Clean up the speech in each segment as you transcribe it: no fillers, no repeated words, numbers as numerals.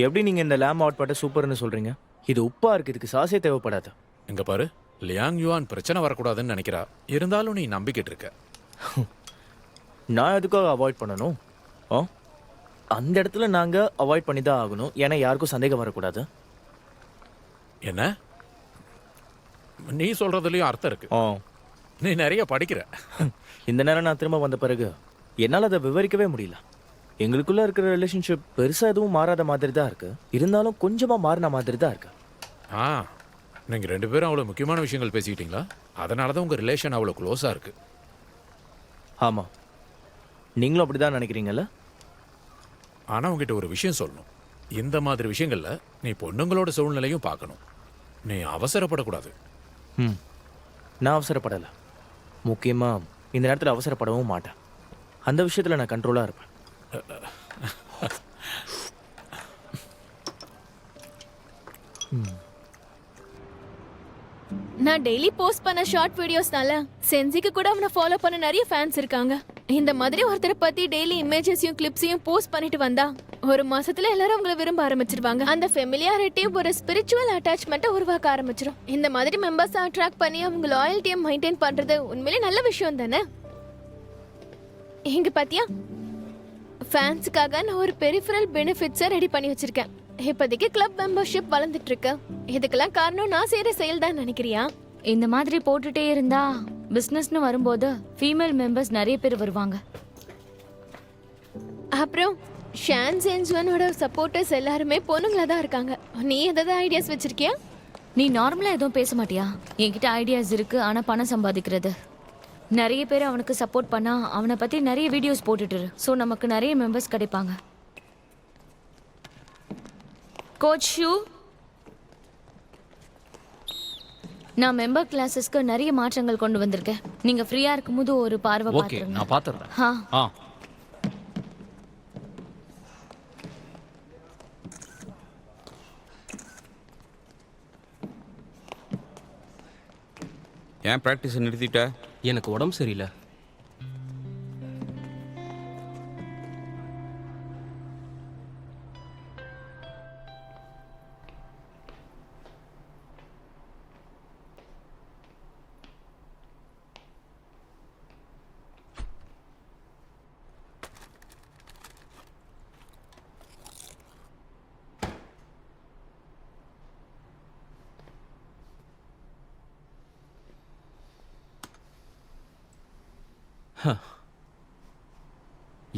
எப்படி நீங்க இந்த லேம் ஹாட் பாட்டை சூப்பர்னு சொல்றீங்க? இது உப்பா இருக்கு, இதுக்கு சாஸே தேவைப்படாது. இங்க பாரு, லியாங் யுவான் பிரச்சனை வரக்கூடாதுன்னு நினைக்கிறா. இருந்தாலும் நீ நம்பிக்கிட்டு இருக்க. நான் எதுக்காக அவாய்ட் பண்ணணும்? ஆ, அந்த இடத்துல நாங்க அவாய்ட் பண்ணி தான் ஆகணும், ஏன்னா யாருக்கும் சந்தேகம் வரக்கூடாது. என்ன நீ சொல்றதுலயும் அர்த்தம் இருக்கு. ஆ, நீ நிறைய படிக்கிற. இந்த நேரம் நான் திரும்ப வந்த பிறகு என்னால் அதை விவரிக்கவே முடியல. எங்களுக்குள்ள இருக்கிற ரிலேஷன்ஷிப் பெருசா எதுவும் மாறாத மாதிரி தான் இருக்கு, இருந்தாலும் கொஞ்சமா மாறின மாதிரி தான் இருக்கு. ஆ, நீங்க ரெண்டு பேரும் அவ்வளவு முக்கியமான விஷயங்கள் பேசிக்கிட்டீங்களா? அதனாலதான் உங்க ரிலேஷன் அவ்வளவு க்ளோஸா இருக்கு. ஆமா, நீங்களும் அப்படிதான் நினைக்கிறீங்கல்ல? ஆனா உங்ககிட்ட ஒரு விஷயம் சொல்லணும். இந்த மாதிரி விஷயங்கள்ல நீ பொண்ணுங்களோட சூழ்நிலையும் பார்க்கணும். நீ அவசரப்படக்கூடாது. நான் அவசரப்படலை. முக்கியமா இந்த நேரத்தில் அவசரப்படவும் மாட்டேன். அந்த விஷயத்துல நான் கண்ட்ரோலா இருப்பேன். நான் டெய்லி போஸ்ட் பண்ண ஷார்ட் வீடியோஸ்னால சென்சிக்கு கூட அவனை ஃபாலோ பண்ண நிறைய ஃபேன்ஸ் இருக்காங்க. இந்த மாதிரி ஒருத்தரை பத்தி டெய்லி இமேஜஸையும் கிளிப்ஸையும் போஸ்ட் பண்ணிட்டு வந்தா ஒரு மாசத்துல எல்லாரும் அவங்கள விரும்ப ஆரம்பிச்சிருவாங்க. அந்த ஃபெமிலியாரிட்டியும் ஒரு ஸ்பிரிச்சுவல் அட்டாச்மெண்ட்டை உருவாக்க ஆரம்பிச்சிடும். இந்த மாதிரி மெம்பர்ஸ் அட்ராக்ட் பண்ணி அவங்க லாயல்ட்டியை மெயின்டைன் பண்றது உண்மையிலே நல்ல விஷயம் தானே? இங்க பாத்தியா, ஃபேன்ஸுக்காக நான் ஒரு பெரிஃபரல் பெனிஃபிட்ஸை ரெடி பண்ணி வச்சிருக்கேன். இப்போதைக்கு கிளப் மெம்பர்ஷிப் வளர்ந்துட்டு இருக்கு. இதுக்கெல்லாம் காரணம் நான் செய்யற செயல் தான் நினைக்கிறியா? இந்த மாதிரி போட்டுட்டே இருந்தா பிசினஸ்னு வரும்போது ஃபீமேல் மெம்பர்ஸ் நிறைய பேர் வருவாங்க. அப்புறம் ஷான் சென்சுவனோட சப்போர்ட்டர்ஸ் எல்லாருமே பொண்ணுங்களா தான் இருக்காங்க. நீ ஏதாவது ஐடியாஸ் வச்சிருக்கியா? நீ நார்மலா எதுவும் பேச மாட்டியா? என்கிட்ட ஐடியாஸ் இருக்கு, ஆனா பணம் சம்பாதிக்கிறது. நிறைய பேர் அவனுக்கு சப்போர்ட் பண்ணா அவனை பத்தி நிறைய வீடியோஸ் போட்டுட்டு சோ நமக்கு நிறைய மெம்பர்ஸ் கிடைப்பாங்க. கோச் ஷூ, நான் மெம்பர் கிளாஸஸ்க்கு நிறைய மாற்றங்கள் கொண்டு வந்திருக்கேன். நீங்க ஃப்ரீயா இருக்கும்போது ஒரு பார்வை ஓகே, பாத்துருங்க. நான் பாத்துறேன். ஆ, ஏன் ப்ராக்டிஸ் நிறுத்திட்ட? எனக்கு உடம்பு சரியில்லை.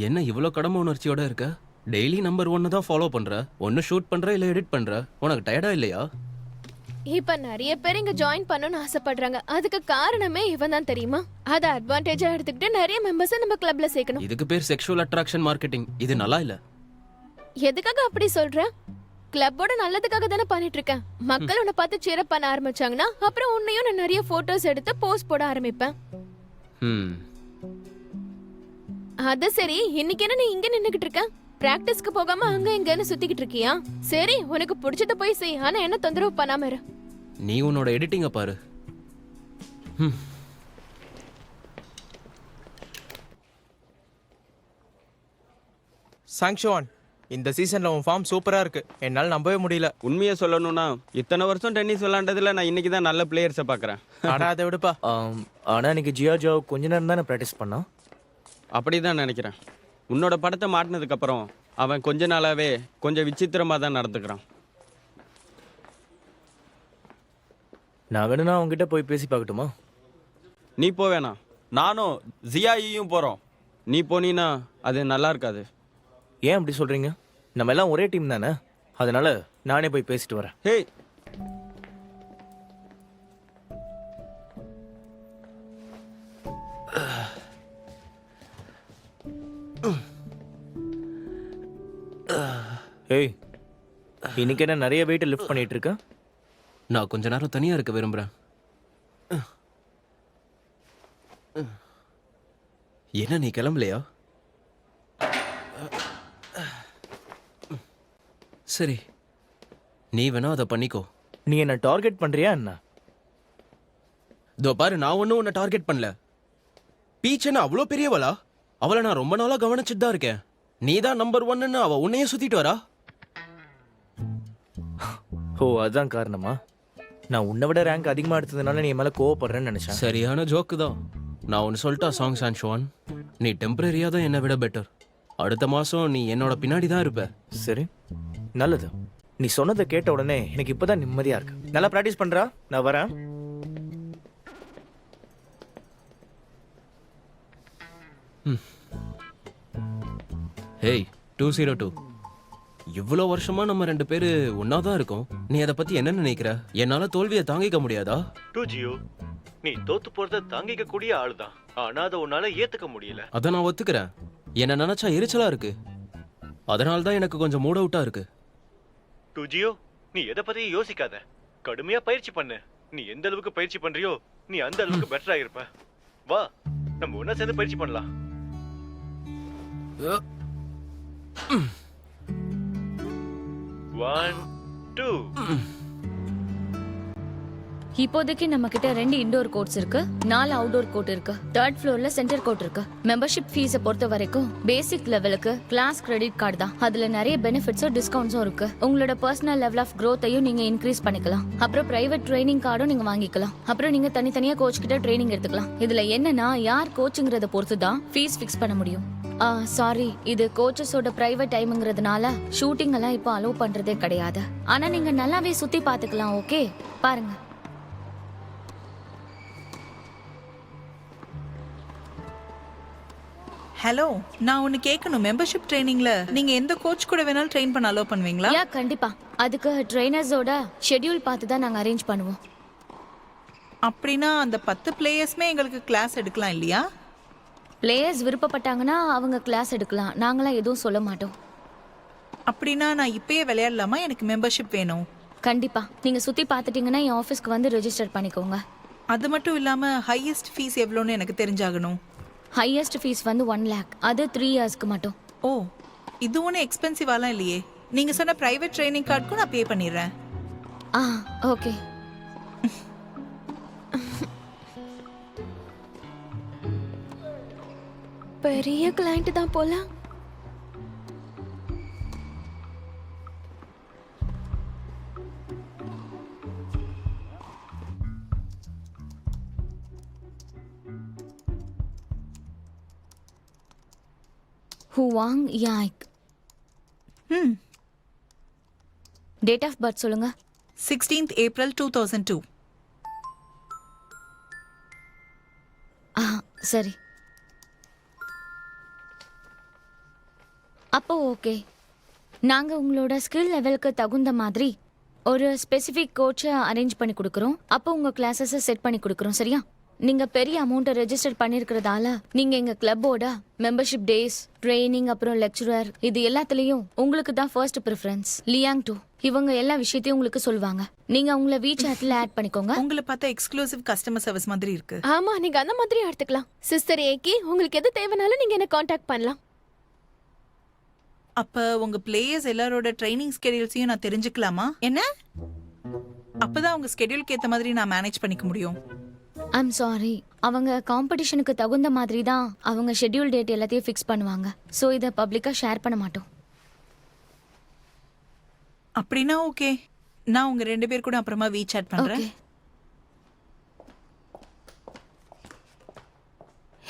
என்ன இவ்வளோ கடமை உணர்ச்சியோட இருக்க? டெய்லி நம்பர் 1 தான் ஃபாலோ பண்ற, ஒன்று ஷூட் பண்ற இல்லை எடிட் பண்ற. உனக்கு டயர்டா இல்லையா? இப்ப நிறைய பேர் இங்க ஜாயின் பண்ணணும்னு ஆசைப்படுறாங்க. அதுக்கு காரணமே இவன் தான் தெரியுமா? அதை அட்வான்டேஜா எடுத்துக்கிட்டு நிறைய மெம்பர்ஸ் நம்ம கிளப்ல சேர்க்கணும். இதுக்கு பேர் செக்ஷுவல் அட்ராக்ஷன் மார்க்கெட்டிங். இது நல்லா இல்ல. எதுக்காக அப்படி சொல்ற? கிளப்போட நல்லதுக்காக தானே பண்ணிட்டு இருக்கேன். மக்கள் உன்னை பார்த்து சேரப் பண்ண ஆரம்பிச்சாங்கன்னா அப்புறம் உன்னையும் நான் நிறைய போட்டோஸ் எடுத்து போஸ்ட் போட ஆரம்பிப்பேன். அது சரி, இன்னைக்கு என்ன நீ இங்க நின்னுகிட்டு இருக்க? பிராக்டிஸ்க்கு போகாம அங்க இங்கன்னு சுத்திக்கிட்டு இருக்கியா? சரி, உனக்கு பிடிச்சத போய் செய், ஆனா என்ன தொந்தரவு பண்ணாம இரு. நீ உன்னோட எடிட்டிங்க பாரு. சாங்ஷுவான், இந்த சீசன்ல உன் ஃபார்ம் சூப்பரா இருக்கு. என்னால நம்பவே முடியல. உண்மையை சொல்லணும்னா இத்தனை வருஷம் டென்னிஸ் விளையாண்டதுல நான் இன்னைக்கு தான் நல்ல பிளேயர்ஸை பார்க்குறேன். ஆனா அதை விடுப்பா. ஆனா இன்னைக்கு ஜியா ஜோ கொஞ்ச நேரம் தானே ப்ராக்டிஸ் பண்ணா. அப்படி தான் நினைக்கிறேன். உன்னோட படத்தை மாட்டினதுக்கப்புறம் அவன் கொஞ்ச நாளாவே கொஞ்சம் விசித்திரமாக தான் நடந்துக்கிறான். நான் வேணும்னா அவங்ககிட்ட போய் பேசி பார்க்கட்டுமா? நீ போவேணா, நானும் ஜியாயியும் போகிறோம். நீ போனீன்னா அது நல்லா இருக்காது. ஏன் அப்படி சொல்றீங்க? நம்ம எல்லாம் ஒரே டீம் தானே, அதனால நானே போய் பேசிட்டு வரேன். ஹே, ஏய், இன்னைக்கு என்ன நிறைய வெயிட் லிஃப்ட் பண்ணிட்டு இருக்க? நான் கொஞ்ச நேரம் தனியா இருக்க விரும்புறேன். என்ன நீ கிளம்பலையா? சரி, நீ வேணா அதை பண்ணிக்கோ. நீ என்ன டார்கெட் பண்றியா என்ன? இதோ பாரு, நான் ஒன்னும் உன்னை டார்கெட் பண்ணல. பீச்சன்னு அவ்வளோ பெரியவளா? அவளை நான் ரொம்ப நாளா கவனிச்சுட்டு தான் இருக்கேன். நீ தான் நம்பர் 1ன்னு அவ உன்னையே சுத்திட்டு வரா. ஓ அதுதான் காரணமா? நான் உன்னை விட ரேங்க் அதிகமாக எடுத்ததுனால நீ என் மேலே கோவப்படுறேன்னு நினச்சேன். சரியான ஜோக்கு தான். நான் ஒன்று சொல்லிட்டா சாங்ஸ் அண்ட் ஷோன், நீ டெம்பரரியாக தான் என்னை விட பெட்டர். அடுத்த மாதம் நீ என்னோட பின்னாடி தான் இருப்ப. சரி, நல்லது. நீ சொன்னதை கேட்ட உடனே எனக்கு இப்போதான் நிம்மதியாக இருக்கு. நல்லா ப்ராக்டிஸ் பண்ணுறா, நான் வரேன். ஹேய் 202, இவ்வளோ வருஷமா நம்ம 2 பேரு ஒன்னா தான் இருக்கோம். நீ அதை பத்தி என்ன நினைக்கிற? என்னால தோல்வியை தாங்கிக்க முடியாதா? 2GO, நீ தோத்து போறத தாங்கிக்க கூடிய ஆளுதான், ஆனா அதை உன்னால ஏத்துக்க முடியல. அதை நான் ஒத்துக்கிறேன். என்ன நினைச்சா எரிச்சலா இருக்கு. அதனால தான் எனக்கு கொஞ்சம் மூட் அவுட்டா இருக்கு. 2GO, நீ எதை பத்தியும் யோசிக்காத, கடுமையா பயிற்சி பண்ணு. நீ எந்த அளவுக்கு பயிற்சி பண்றியோ நீ அந்த அளவுக்கு பெட்டரா இருப்ப. வா, நம்ம ஒன்னா சேர்ந்து பயிற்சி பண்ணலாம். One, two. இப்போதைக்கு நம்ம கிட்ட 2 இன்டோர் கோர்ட்ஸ் இருக்கு, 4 அவுட்டோர் கோர்ட் இருக்கு, 3rd ஃப்ளோர்ல சென்டர் கோர்ட் இருக்கு. மெம்பர்ஷிப் ஃபீஸை பொறுத்த வரைக்கும் பேசிக் லெவலுக்கு கிளாஸ் கிரெடிட் கார்டு தான். அதுல நிறைய பெனிஃபிட்ஸும் டிஸ்கவுண்ட்ஸும் இருக்கு. உங்களோட பர்சனல் லெவல் ஆஃப் growth-ஐயும் நீங்க இன்க்ரீஸ் பண்ணிக்கலாம். அப்புறம் பிரைவேட் ட்ரைனிங் கார்டும் நீங்க வாங்கிக்கலாம். அப்புறம் நீங்க தனித்தனியா கோச் கிட்ட ட்ரைனிங் எடுத்துக்கலாம். இதுல என்னன்னா யார் கோச்சுங்கிறத பொறுத்து தான் ஃபீஸ் ஃபிக்ஸ் பண்ண முடியும். சாரி, இது கோச்சஸோட பிரைவேட் டைம்ங்கிறதுனால ஷூட்டிங் எல்லாம் இப்போ அலோவ் பண்றதே கிடையாது. ஆனா நீங்க நல்லாவே சுத்தி பாத்துக்கலாம். ஓகே, பாருங்க. ஹலோ, நான் ஒன்னு கேட்கணும். மெம்பர்ஷிப் ட்ரைனிங்ல நீங்க எந்த கோச் கூட வேணாலும் ட்ரெயின் பண்ண அலோவ் பண்ணுவீங்களா? யா, கண்டிப்பா. அதுக்கு ட்ரெயினர்ஸோட ஷெட்யூல் பார்த்து தான் நாங்க அரேஞ்ச் பண்ணுவோம். அப்படின்னா அந்த 10 பிளேயர்ஸ்மே எங்களுக்கு கிளாஸ் எடுக்கலாம் இல்லையா? பிளேயர்ஸ் விருப்பப்பட்டாங்கன்னா அவங்க கிளாஸ் எடுக்கலாம். நாங்களாம் எதுவும் சொல்ல மாட்டோம். அப்படின்னா நான் இப்பயே விளையாடலாமா? எனக்கு மெம்பர்ஷிப் வேணும். கண்டிப்பா. நீங்க சுத்தி பார்த்துட்டீங்கன்னா என் ஆஃபீஸ்க்கு வந்து ரெஜிஸ்டர் பண்ணிக்கோங்க. அது மட்டும் இல்லாம ஹையஸ்ட் ஃபீஸ் எவ்வளோன்னு எனக்கு தெரிஞ்சாகணும். ஹையஸ்ட் ஃபீஸ் வந்து 1 lakh. அது 3 இயர்ஸ்க்கு மட்டும். ஓ, இது ஒன்றும் எக்ஸ்பென்சிவாலாம் இல்லையே. நீங்க சொன்ன பிரைவேட் ட்ரைனிங் கார்டுக்கும் நான் பே பண்ணிடுறேன். ஓகே. பெரிய கிளைண்ட் தான் போல. ஹுவாங் யாக். டேட் ஆஃப் பர்த் சொல்லுங்க. 16th April 2002. சரி. அப்போ ஓகே. நாங்க உங்களோட ஸ்கில் லெவலுக்கு தகுந்த மாதிரி ஒரு ஸ்பெசிஃபிக் கோச்சை அரேஞ்ச் பண்ணி கொடுக்குறோம். அப்போ உங்க கிளாஸஸை செட் பண்ணி கொடுக்குறோம். சரியா? நீங்க பெரிய அமௌண்ட்டை ரெஜிஸ்டர் பண்ணிருக்கிறதால நீங்க எங்க கிளப்போட மெம்பர்ஷிப் டேஸ், ட்ரைனிங், அப்புறம் லெக்சரர், இது எல்லாத்துலயும் உங்களுக்கு தான் ஃபர்ஸ்ட் ப்ரிஃபரன்ஸ். லியாங் டூ இவங்க எல்லா விஷயத்தையும் உங்களுக்கு சொல்லுவாங்க. நீங்க உங்களை WeChatல ஆட் பண்ணிக்கோங்க. உங்களை பார்த்தா எக்ஸ்க்ளூசிவ் கஸ்டமர் சர்வீஸ் மாதிரி இருக்கு. ஆமா, நீங்க அந்த மாதிரி எடுத்துக்கலாம். சிஸ்டர் ஏகி, உங்களுக்கு எது தேவைனாலும் நீங்க என்ன காண்டாக்ட் பண்ணலாம். அப்ப உங்க பிளேயர்ஸ் எல்லாரோட ட்ரைனிங் ஸ்கெடியூல்ஸையும் நான் தெரிஞ்சுக்கலாமா? என்ன? அப்பதான் உங்க ஸ்கெடியூலுக்கு ஏத்த மாதிரி நான் மேனேஜ் பண்ணிக்க முடியும். ஐம் சாரி, அவங்க காம்படிஷனுக்கு தகுந்த மாதிரி தான் அவங்க ஷெட்யூல் டேட் எல்லாத்தையும் ஃபிக்ஸ் பண்ணுவாங்க. ஸோ இதை பப்ளிக்காக ஷேர் பண்ண மாட்டோம். அப்படின்னா ஓகே, நான் உங்க 2 பேர் கூட அப்புறமா WeChat பண்றேன். ஓகே.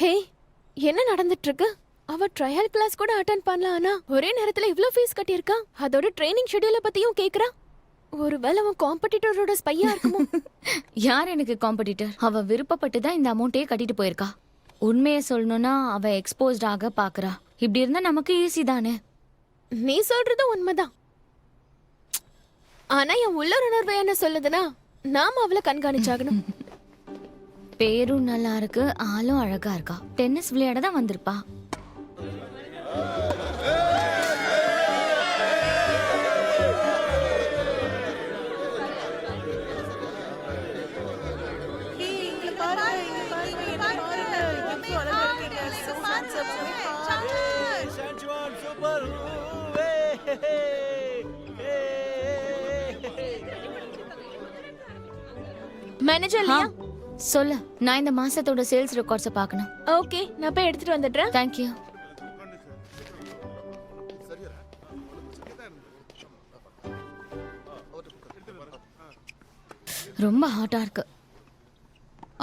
ஹே, என்ன நடந்துட்டு இருக்கு? அவ ட்ரையல் கிளாஸ் கூட அட்டெண்ட் பண்ணலாம், ஆனா ஒரே நேரத்துல இவ்ளோ ஃபீஸ் கட்டியிருக்கா. அதோட ட்ரைனிங் ஷெட்யூலை பத்தியும் கேக்குறா. ஒருவேளை அவன் காம்படிட்டரோட ஸ்பையா இருக்குமோ? யார் எனக்கு காம்படிட்டர்? அவ விருப்பப்பட்டு தான் இந்த அமௌண்ட்டே கட்டிட்டு போயிருக்கா. உண்மையை சொல்லணும்னா அவ எக்ஸ்போஸ்ட் ஆக பாக்குறா. இப்படி இருந்தா நமக்கு ஈஸி தானே. நீ சொல்றது உண்மைதான். ஆனா என் உள்ளுணர்வு என்ன சொல்லுதுன்னா நாம அவளை கண்காணிச்சாகணும். பேரும் நல்லா இருக்கு, ஆளும் அழகா இருக்கா. டென்னிஸ் விளையாட தான் வந்திருப்பா. மேனேஜர் லியா, சொல்லு. நான் இந்த மாசத்தோட சேல்ஸ் ரெக்கார்ட்ஸை பார்க்கணும். ஓகே, நான் போய் எடுத்துட்டு வந்துடுறேன். தேங்க்யூ. ரொம்ப ஹாட்டா இருக்கு.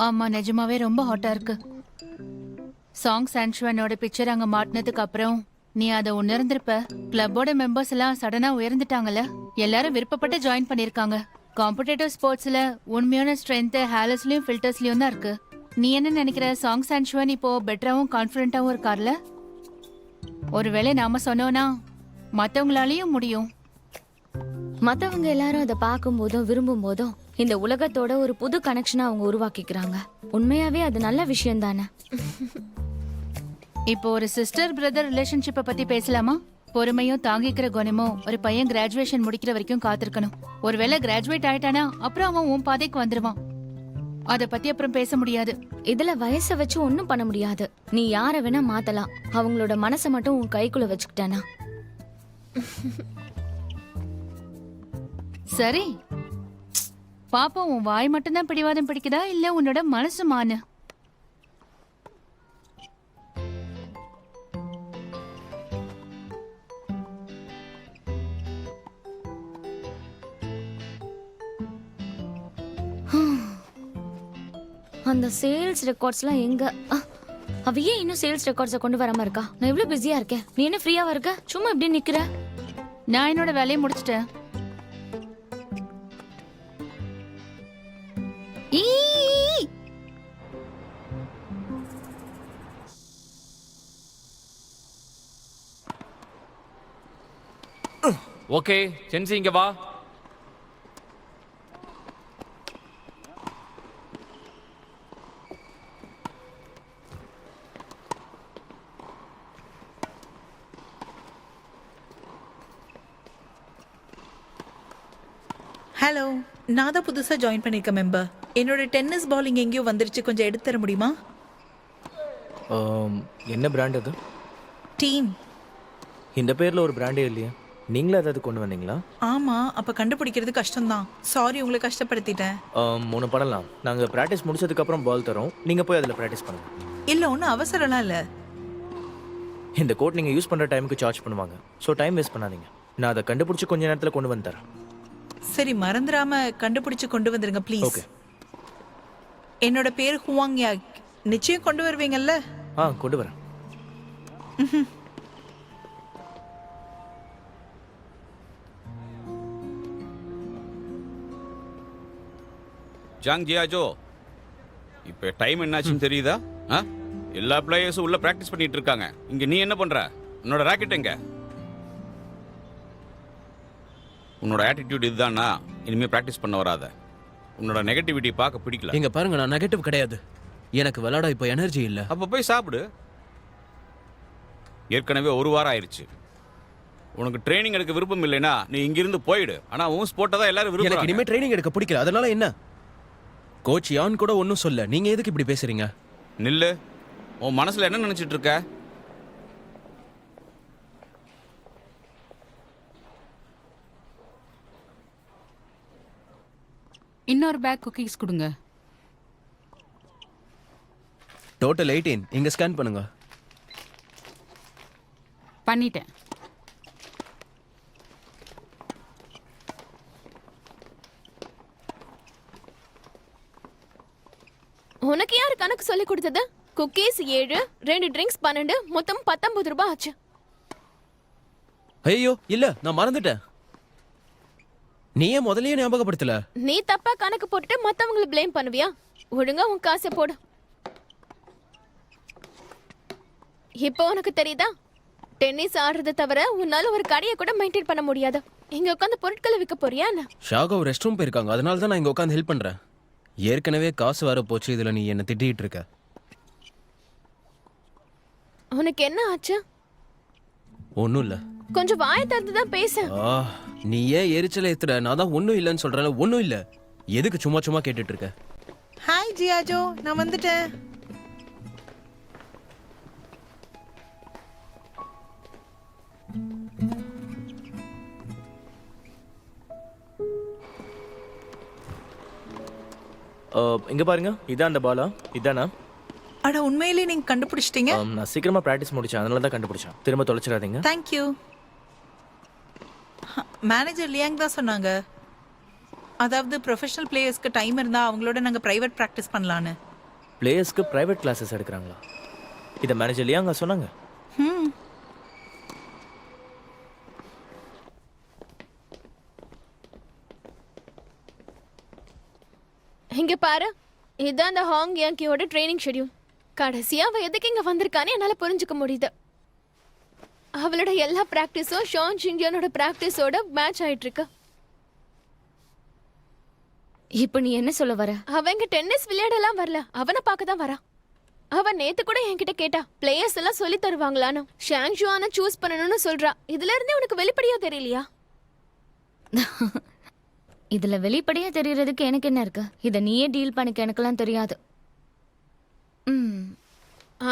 ஆமா நிஜமாவே ரொம்ப ஹாட்டா இருக்கு. சாங் சான்சுவனோட பிக்சர் அங்க மாட்டினதுக்கு அப்புறம் நீ அதை உணர்ந்திருப்ப. கிளப்போட மெம்பர்ஸ் எல்லாம் சடனா உயர்ந்துட்டாங்கல்ல. எல்லாரும் விருப்பப்பட்டு ஜாயின் பண்ணிருக்காங்க. காம்படிட்டிவ் ஸ்போர்ட்ஸ்ல உண்மையான ஸ்ட்ரென்த் ஹேலஸ்லயும் ஃபில்டர்ஸ்லயும் தான் இருக்கு. நீ என்ன நினைக்கிற? சாங் சான்சுவன் இப்போ பெட்டராவும் கான்ஃபிடென்ட்டாவும் இருக்கார்ல? ஒருவேளை நாம சொன்னோம்னா மத்தவங்களாலயும் முடியும். மத்தவங்க எல்லாரும் அதை பார்க்கும் போதும் விரும்பும் போதும் இந்த உலகத்தோட ஒரு புது கனெக்ஷனை அவங்க உருவாக்கிக்கிறாங்க. உண்மையாவே அது நல்ல விஷயம் தானே. இப்போ ஒரு சிஸ்டர் பிரதர் ரிலேஷன்ஷிப்பை பத்தி பேசலாமா? பொறுமையும் தாங்கிக்கிற குணமும் ஒரு பையன் கிராஜுவேஷன் முடிக்கிற வரைக்கும் காத்திருக்கணும். ஒருவேளை கிராஜுவேட் ஆயிட்டானா அப்புறம் அவன் உன் பாதைக்கு வந்துருவான். அத பத்தி அப்புறம் பேச முடியாது. இதுல வயசை வச்சு ஒன்னும் பண்ண முடியாது. நீ யார வேணா மாத்தலாம். அவங்களோட மனசை மட்டும் உன் கைக்குள்ள வச்சுக்கிட்டானா. சரி பாப்போம், உன் வாய் மட்டும்தான் பிடிவாதம் பிடிக்குதா இல்ல உன்னோட மனசு மானு? அந்த சேல்ஸ் ரெக்கார்ட்ஸ்லாம் எங்க? அவ ஏன் இன்னும் சேல்ஸ் ரெக்கார்ட்ஸை கொண்டு வராம இருக்கா? நான் எவ்வளவு பிஸியா இருக்கேன். நீ என்ன ஃப்ரீயாவா இருக்க? சும்மா இப்படி நிக்கிற. நான் என்னோட வேலையை முடிச்சிட்டேன். ஓகே சென்சி இங்க வா. ஹலோ, நான் தான் புதுசாக ஜாயின் பண்ணியிருக்கேன் மெம்பர். என்னோட டென்னிஸ் பாலிங் எங்கேயோ வந்துருச்சு, கொஞ்சம் எடுத்து தர முடியுமா? என்ன பிராண்ட் அது? டீம். இந்த பேரில் ஒரு பிராண்டே இல்லையா? நீங்களே ஏதாவது கொண்டு வந்தீங்களா? ஆமாம், அப்போ கண்டுபிடிக்கிறது கஷ்டம்தான். சாரி உங்களை கஷ்டப்படுத்திட்டேன். 3 பண்ணலாம். நாங்கள் ப்ராக்டிஸ் முடிச்சதுக்கப்புறம் பால் தரோம், நீங்கள் போய் அதில் ப்ராக்டிஸ் பண்ணுங்கள். இல்லை, ஒன்றும் அவசரம்லாம் இல்லை. இந்த கோட் நீங்கள் யூஸ் பண்ணுற டைமுக்கு சார்ஜ் பண்ணுவாங்க. ஸோ டைம் வேஸ்ட் பண்ணாதீங்க. நான் அதை கண்டுபிடிச்சி கொஞ்ச நேரத்தில் கொண்டு வந்து தரேன். சரி, மறந்துடாம கண்டுபிடிச்சு கொண்டு வந்துருங்க ப்ளீஸ். ஓகே. என்னோட பேர் ஹுவாங் யாக். நிச்சயம் கொண்டு வருவீங்கல்ல? கொண்டு வரேன். ஜாங் ஜியாஜோ, இப்போ டைம் என்னாச்சுன்னு தெரியுதா? எல்லா பிளேயர்ஸும் உள்ள பிராக்டிஸ் பண்ணிட்டு இருக்காங்க. இங்க நீ என்ன பண்ற? உன்னோட ராக்கெட் எங்க? உன்னோட ஆட்டிடியூட் இதுதானா? இனிமே பிராக்டிஸ் பண்ண வராத. உன்னோட நெகட்டிவிட்டி பார்க்க பிடிக்கல. இங்க பாருங்க, நான் நெகட்டிவ் கிடையாது. எனக்கு விளையாட இப்போ எனர்ஜி இல்ல. அப்ப போய் சாப்பிடு. ஏற்கனவே 1 வாரம் ஆயிருச்சு. உனக்கு ட்ரைனிங் எடுக்க விருப்பம் இல்லைனா நீ இங்கிருந்து போயிடு. ஆனா உன் ஸ்போர்ட்டை தான் எல்லாரும் எனக்கு விரும்புறாங்க. இனிமே ட்ரைனிங் எடுக்க பிடிக்கல. அதனால என்ன? கோச் யான் கூட ஒன்றும் சொல்ல. நீங்க எதுக்கு இப்படி பேசுறீங்க? நில்லு. உன் மனசுல என்ன நினைச்சிட்டு இருக்க? இன்னொரு பேக் குக்கீஸ் கொடுங்க. டோட்டல் 18. இங்க ஸ்கேன் பண்ணுங்க. பண்ணிட்டேன். உனக்கு யாரு கணக்கு சொல்லி கொடுத்தது? குக்கீஸ் 7, 2 ட்ரிங்க்ஸ் 12, மொத்தம் 19 ரூபாய் ஆச்சு. ஐயோ இல்ல, நான் மறந்துட்டேன். நீ ஏன் முதல்லயே ஞாபகப்படுத்தல? நீ தப்பா கணக்கு போட்டுட்டு மத்தவங்களை ப்ளேம் பண்ணுவியா? ஒழுங்கா உன் காசை போடு. இப்போ உனக்கு தெரியுதா? டென்னிஸ் ஆடுறத தவிர உன்னால ஒரு கடையை கூட மெயின்டைன் பண்ண முடியாது. இங்க உட்காந்து பொருட்களை விற்க போறியா என்ன? ஷாகோ ரெஸ்ட் ரூம் போயிருக்காங்க. அதனால தான் நான் இங்க உட்காந்து ஹெல்ப் பண்றேன். ஏற்கனவே காசு வர போச்சு. இதுல நீ என்ன திட்டிட்டு இருக்க. உனக்கு என்ன ஆச்சு? ஒன்றும் இல்லை. கொஞ்சம் வாயை திறந்து தான் பேச. நீ ஏன் எரிச்சல ஏத்துற? நான் தான் ஒன்றும் இல்லைன்னு சொல்றேன். ஒன்றும் இல்லை. எதுக்கு சும்மா சும்மா கேட்டுட்டு இருக்க? ஹாய் ஜியாஜோ, நான் வந்துட்டேன். இங்க பாருங்க, இதான் அந்த பாலா. இதானா? அட, உண்மையிலேயே நீங்க கண்டுபிடிச்சிட்டீங்க. நான் சீக்கிரமா ப்ராக்டிஸ் முடிச்சேன், அதனால தான் கண்டுபிடிச்சேன். திரும்ப தொலைச்சிடாதீங்க. தேங்க்யூ. மேனேஜர் லியாங் தான் சொன்னாங்க. அதாவது ப்ரொஃபஷனல் பிளேயர்ஸ்க்கு டைம் இருந்தா அவங்களோட நாங்க பிரைவேட் ப்ராக்டிஸ் பண்ணலான்னு. பிளேயர்ஸ்க்கு பிரைவேட் கிளாஸஸ் எடுக்கிறாங்களா? இதை மேனேஜர் லியாங்க சொன்னாங்க. ம். இங்க பாரு, இதான் அந்த ஹாங் யாங்கியோட ட்ரைனிங் ஷெட்யூல். கடைசியா அவ எதுக்கு இங்க வந்திருக்கான்னு என்னால புரிஞ்சுக்க முடியுது. அவளோட எல்லா பிராக்டிஸும் ஷான் ஜிங்கியானோட பிராக்டிஸோட மேட்ச் ஆயிட்டு இருக்கு. இப்போ நீ என்ன சொல்ல வர? அவ இங்க டென்னிஸ் விளையாடலாம் வரல, அவனை பார்க்க தான் வரா. அவ நேத்து கூட என்கிட்ட கேட்டா பிளேயர்ஸ் எல்லாம் சொல்லி தருவாங்களான்னு. ஷாங் ஜுவானை சூஸ் பண்ணணும்னு சொல்றா. இதுல இருந்தே உனக்கு வெளிப்படையா தெரியலையா? இதுல வெளிப்படையா தெரியறதுக்கு எனக்கு என்ன இருக்கு? இத நீயே டீல் பண்ணிக்க, எனக்கெல்லாம் தெரியாது.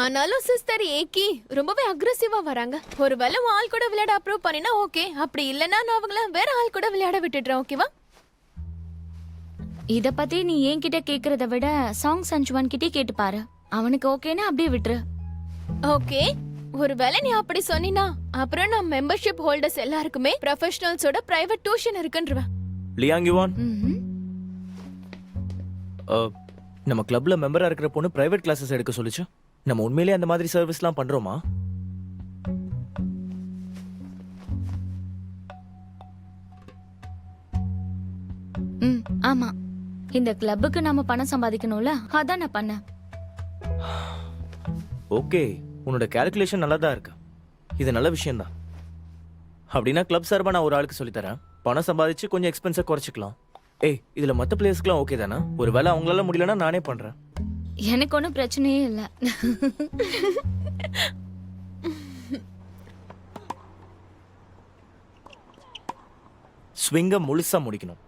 ஆனாலும் சிஸ்டர் ஏகி ரொம்பவே அக்ரெசிவா வராங்க. ஒருவேளை உன் ஆள் கூட விளையாட அப்ரூவ் பண்ணினா ஓகே, அப்படி இல்லைன்னா நான் அவங்கள வேற ஆள் கூட விளையாட விட்டுடுறேன். ஓகேவா? இத பத்தி நீ என்கிட்ட கேக்குறத விட சாங் சஞ்சுவான் கிட்டே கேட்டு பாரு. அவனுக்கு ஓகேனா அப்படியே விட்டுரு. ஓகே, ஒருவேளை நீ அப்படி சொன்னினா அப்புறம் நான் மெம்பர்ஷிப் ஹோல்டர்ஸ் எல்லாருக்குமே ப்ரொஃபஷனல்ஸோட பிரைவேட் டியூஷன் இருக்குன்றேன். லியாங் யுவான், ம்ஹும். நம்ம கிளப்ல மெம்பரா இருக்கிற பொண்ணு பிரைவேட் கிளாஸஸ் எடுக்க சொல்லுச்சு. நம்ம உண்மையிலேயே அந்த மாதிரி சர்வீஸ்லாம் பண்றோமா? ஆமா, இந்த கிளப்புக்கு நாம பணம் சம்பாதிக்கணும்ல, அதான் நான் பண்ணேன். ஓகே, உன்னோட கால்குலேஷன் நல்லா தான் இருக்கு. இது நல்ல விஷயம் தான். அப்படின்னா கிளப் சார்பா நான் ஒரு ஆளுக்கு சொல்லித்தரேன். பணம் சம்பாதிச்சு கொஞ்சம் எக்ஸ்பென்ஸை குறைச்சிக்கலாம். ஏய், இதுல மற்ற பிளேயர்ஸ்க்குலாம் ஓகே தானே? ஒரு வேளை அவங்களால முடியலன்னா நானே பண்றேன். எனக்கு ஒன்றும் பிரச்சனையே இல்லை. ஸ்விங்கை முழுசா முடிக்கணும்.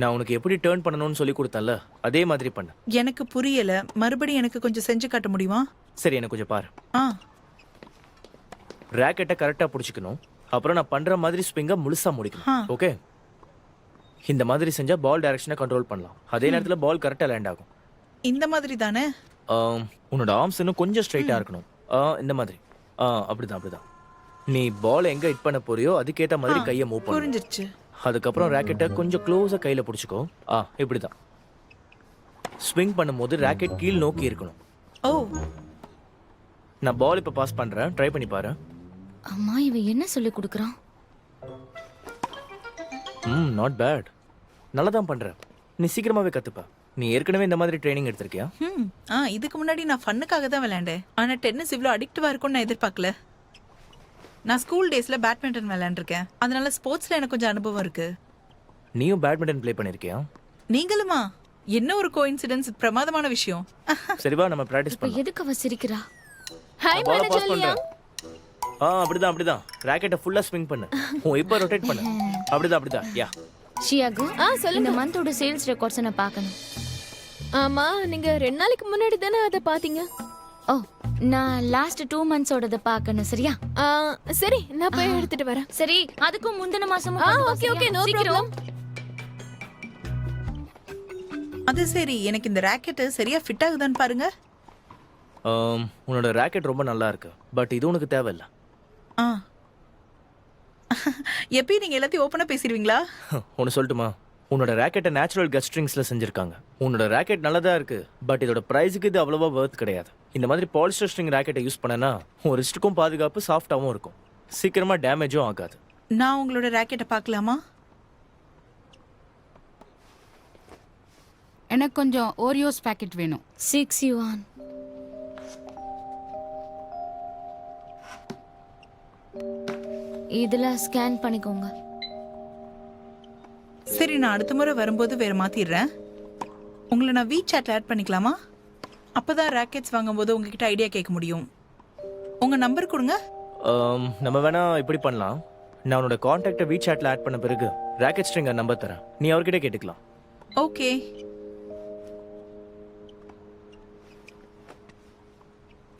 நான் உனக்கு எப்படி டேர்ன் பண்ணணும்னு சொல்லி கொடுத்தேன்ல, அதே மாதிரி பண்ண. எனக்கு புரியல, மறுபடியும் எனக்கு கொஞ்சம் செஞ்சு காட்ட முடியுமா? சரி, எனக்கு கொஞ்சம் பாரு. ஆ. ராக்கெட்டை கரெக்டா பிடிச்சிக்கணும். அப்புறம் நான் பண்ற மாதிரி ஸ்விங்கை முழுசா முடிக்கணும். ஓகே? இந்த மாதிரி செஞ்சா பால் டைரக்ஷனை கண்ட்ரோல் பண்ணலாம். அதே நேரத்தில் பால் கரெக்டாக லேண்ட் ஆகும். இந்த மாதிரி தானே? உன்னோட ஆர்ம்ஸ் இன்னும் கொஞ்சம் ஸ்ட்ரைட்டாக இருக்கணும். இந்த மாதிரி. அப்படிதான் அப்படிதான். நீ பால் எங்கே ஹிட் பண்ண போறியோ அதுக்கேற்ற மாதிரி கையை மூவ் பண்ணு. புரிஞ்சிருச்சு. அதுக்கப்புறம் ராக்கெட்டை கொஞ்சம் க்ளோஸாக கையில் பிடிச்சிக்கோ. இப்படி தான். ஸ்விங் பண்ணும்போது ராக்கெட் கீழ் நோக்கி இருக்கணும். ஓ, நான் பால் இப்போ பாஸ் பண்ணுறேன், ட்ரை பண்ணி பாரு. அம்மா, இவன் என்ன சொல்லி கொடுக்குறான்? Not bad. நல்லா தான் பண்ற. நீ சீக்கிரமாவே கத்துப்ப. நீ ஏற்கனவே இந்த மாதிரி ட்ரைனிங் எடுத்திருக்கியா? இதுக்கு முன்னாடி நான் ஃபன்னுக்காக தான் விளையாண்டேன். ஆனா டென்னிஸ் இவ்வளோ அடிக்டிவா இருக்கும்னு நான் எதிர்பார்க்கல. நான் ஸ்கூல் டேஸ்ல பேட்மிண்டன் விளையாண்டுருக்கேன். அதனால ஸ்போர்ட்ஸ்ல எனக்கு கொஞ்சம் அனுபவம் இருக்கு. நீயும் பேட்மிண்டன் ப்ளே பண்ணிருக்கியா? நீங்களுமா? என்ன ஒரு கோஇன்சிடென்ஸ், பிரமாதமான விஷயம். சரி வா, நம்ம பிராக்டிஸ் இப்ப பண்ணலாம். எதுக்கு அவ சிரிக்கிறா? ஹாய் பால் பாஸ் மேனேஜர் பண்றேன். அப்படிதான் அப்படிதான். ராக்கெட்டை ஃபுல்லா ஸ்விங் பண்ணு. இப்போ ரொட்டேட் பண்ணு. அப்படிதான் அப்படிதான். யா. ஷியாகு, சொல்லுங்க. இந்த மந்தோட சேல்ஸ் ரெக்கார்ட்ஸ் நான் பார்க்கணும். ஆமா, நீங்க 2 நாளைக்கு முன்னாடி தானே அதை பாத்தீங்க. ஓ, நான் லாஸ்ட் 2 மந்த்ஸோடத பார்க்கணும். சரியா? சரி, நான் போய் எடுத்துட்டு வரேன். சரி, அதுக்கும் முந்தின மாசமும் ஓகே ஓகே, நோ ப்ராப்ளம். அது சரி, எனக்கு இந்த ராக்கெட் சரியா ஃபிட் ஆகுதான்னு பாருங்க. உன்னோட ராக்கெட் ரொம்ப நல்லா இருக்கு, பட் இது உனக்கு தேவையில்லை. எப்பயும் நீங்க எல்லாத்தையும் ஓப்பனா பேசிடுவீங்களா? ஒன்று சொல்லட்டுமா? உன்னோட ராக்கெட்டை நேச்சுரல் கட் ஸ்ட்ரிங்ஸ்ல செஞ்சிருக்காங்க. உன்னோட ராக்கெட் நல்லதா இருக்கு, பட் இதோட பிரைஸுக்கு இது அவ்வளவா வர்த் கிடையாது. இந்த மாதிரி பாலிஸ்டர் ஸ்ட்ரிங் ராக்கெட்டை யூஸ் பண்ணனா உன் ரிஸ்ட்டுக்கும் பாதுகாப்பு, சாஃப்டாகவும் இருக்கும், சீக்கிரமா டேமேஜும் ஆகாது. நான் உங்களோட ராக்கெட்டை பார்க்கலாமா? எனக்கு கொஞ்சம் ஓரியோஸ் பாக்கெட் வேணும். 6 yuan. இதுல ஸ்கேன் பண்ணிக்கோங்க. சரி, நான் அடுத்த முறை வரும்போது வேற மாத்திடுறேன். உங்களை நான் WeChatல ஆட் பண்ணிக்கலாமா? அப்பதான் ராக்கெட்ஸ் வாங்கும்போது உங்ககிட்ட ஐடியா கேட்க முடியும். உங்க நம்பர் கொடுங்க. நம்ம வேணா இப்படி பண்ணலாம். நான் உன்னோட கான்டாக்டை WeChatல ஆட் பண்ண பிறகு ராக்கெட் ஸ்ட்ரிங் நம்பர் தரேன், நீ அவர்கிட்ட கேட்டுக்கலாம். ஓகே.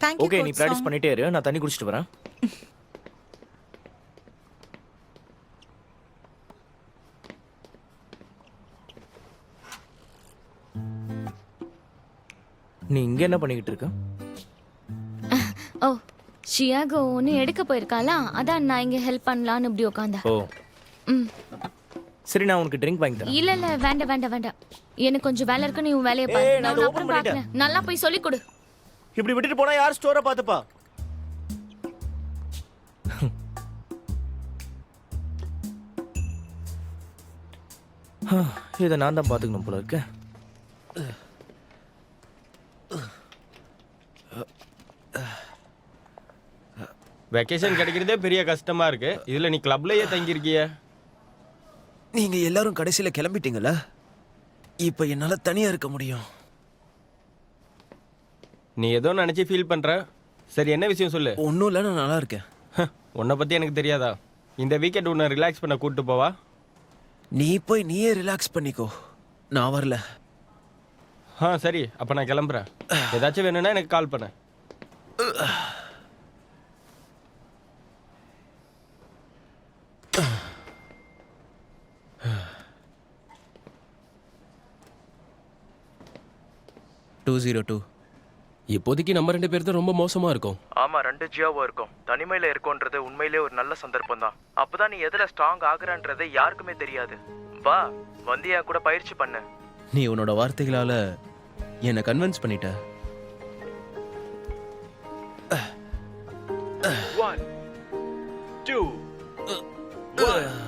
தேங்க்யூ. ஓகே, நீ ப்ராக்டிஸ் பண்ணிட்டே இரு, நான் தண்ணி குடிச்சிட்டு வரேன். நீ இங்க என்ன பண்ணிக்கிட்டு இருக்க? ஓ, ஷியாகோ ஒன்று எடுக்க போயிருக்காளா, அதான் நான் இங்கே ஹெல்ப் பண்ணலான்னு இப்படி உட்காந்தா. ஓ, ம். சரி நான் உனக்கு ட்ரிங்க் வாங்கி தரேன். இல்ல இல்ல வேண்டாம் வேண்டாம் வேண்டாம், எனக்கு கொஞ்சம் வேலை இருக்கு, நீ உன் வேலையை பாரு. ஏய், நான் நான் இதை அப்புறம் open பார்க்கறேன். நல்லா போய் சொல்லி கொடு. இப்படி விட்டுட்டு போனா யார் ஸ்டோரை பார்த்துப்பா? இதை நான் தான் பார்த்துக்கணும் போல இருக்க. வெக்கேஷன் கிடைக்கிறதே பெரிய கஷ்டமா இருக்கு, இதுல நீ கிளப்லயே தங்கியிருக்கிய. நீங்க எல்லாரும் கடைசியில கிளம்பிட்டீங்களா? இப்ப என்னால தனியா இருக்க முடியும். நீ ஏதோ நினைச்சு ஃபீல் பண்ற. சரி, என்ன விஷயம் சொல்லு. ஒன்றும் இல்லை, நான் நல்லா இருக்கேன். உன்னை பத்தி எனக்கு தெரியாதா? இந்த வீக்கெண்ட் உன்னை ரிலாக்ஸ் பண்ண கூட்டு போவா? நீ போய் நீயே ரிலாக்ஸ் பண்ணிக்கோ, நான் வரல. சரி, அப்ப நான் கிளம்புறேன். ஏதாச்சும் வேணும்னா எனக்கு கால் பண்ண. இப்போதைக்கு நம்ம 2 பேர் தான் ரொம்ப மோசமா இருக்கும். ஆமா, 2 ஜியோவும் இருக்கும். தனிமையில இருக்கோன்றது உண்மையிலே ஒரு நல்ல சந்தர்ப்பம் தான். அப்பதான் நீ எதுல ஸ்ட்ராங் ஆகுறான்றது யாருக்குமே தெரியாது. வா, வந்தியா கூட பயிற்சி பண்ணு. நீ உன்னோட வார்த்தைகளால என்னை கன்வின்ஸ் பண்ணிட்ட. 1 2 1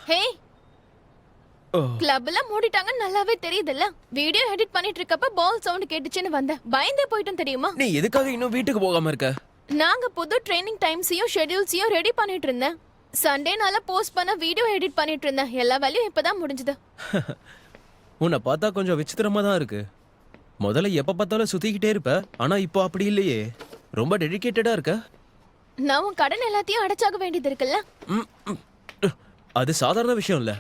ஹே, கிளப்ல மூடிட்டாங்க, நல்லாவே தெரியுதுல்ல. வீடியோ எடிட் பண்ணிட்டு இருக்கப்ப பால் சவுண்ட் கேட்டுச்சுன்னு வந்தேன். பயந்தே போயிட்டோம் தெரியுமா? நீ எதுக்காக இன்னும் வீட்டுக்கு போகாம இருக்க? நாங்க புது ட்ரைனிங் டைம்ஸையும் ஷெட்யூல்ஸையும் ரெடி பண்ணிட்டு இருந்தேன். சண்டேனால போஸ்ட் பண்ண வீடியோ எடிட் பண்ணிட்டு இருந்தேன். எல்லா வேலையும் இப்பதான் முடிஞ்சது. உன்னை பார்த்தா கொஞ்சம் விசித்திரமா தான் இருக்கு. முதல்ல எப்ப பார்த்தாலும் சுத்திக்கிட்டே இருப்ப, ஆனா இப்போ அப்படி இல்லையே. ரொம்ப டெடிகேட்டடா இருக்க. நான் உன் கடன் எல்லாத்தையும் அடைச்சாக வேண்டியது இருக்குல்ல. ம், ம். அது சாதாரண விஷயம் இல்ல.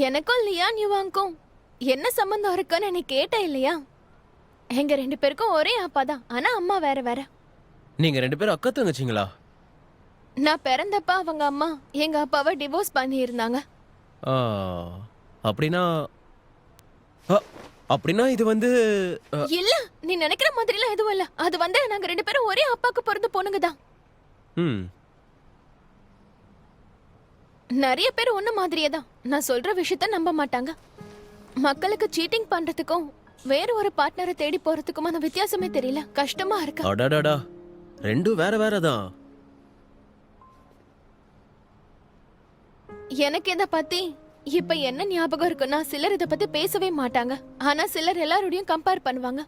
எனக்கும் லியான் யுவாங்கும் என்ன சம்பந்தம் இருக்குன்னு நீ கேட்ட இல்லையா? எங்க 2 பேருக்கும் ஒரே அப்பா தான், ஆனா அம்மா வேற வேற. நீங்க 2 பேரும் அக்கா தங்கச்சிங்களா? நான் பிறந்தப்ப அவங்க அம்மா எங்க அப்பாவை டிவோர்ஸ் பண்ணி இருந்தாங்க. ஆ, அப்படின்னா அப்படின்னா இது வந்து இல்ல, நீ நினைக்கிற மாதிரிலாம் எதுவும் இல்ல. அது வந்து நாங்க 2 பேரும் ஒரே அப்பாக்கு பிறந்த பொண்ணுங்க தான். ம், நிறைய பேர் ஒண்ணு மாதிரியே தான். நான் சொல்ற விஷயத்த நம்ப மாட்டாங்க. மக்களுக்கு சீட்டிங் பண்றதுக்கும் வேற ஒரு பார்ட்னரை தேடி போறதுக்குமான வித்தியாசமே தெரியல. கஷ்டமா இருக்கு. அடடடா, ரெண்டும் வேற வேற தான். எனக்கு இத பத்தி இப்ப என்ன ஞாபகம் இருக்குன்னா, சிலர் இத பத்தி பேசவே மாட்டாங்க. ஆனா சிலர் எல்லாரோடையும் கம்பேர் பண்ணுவாங்க.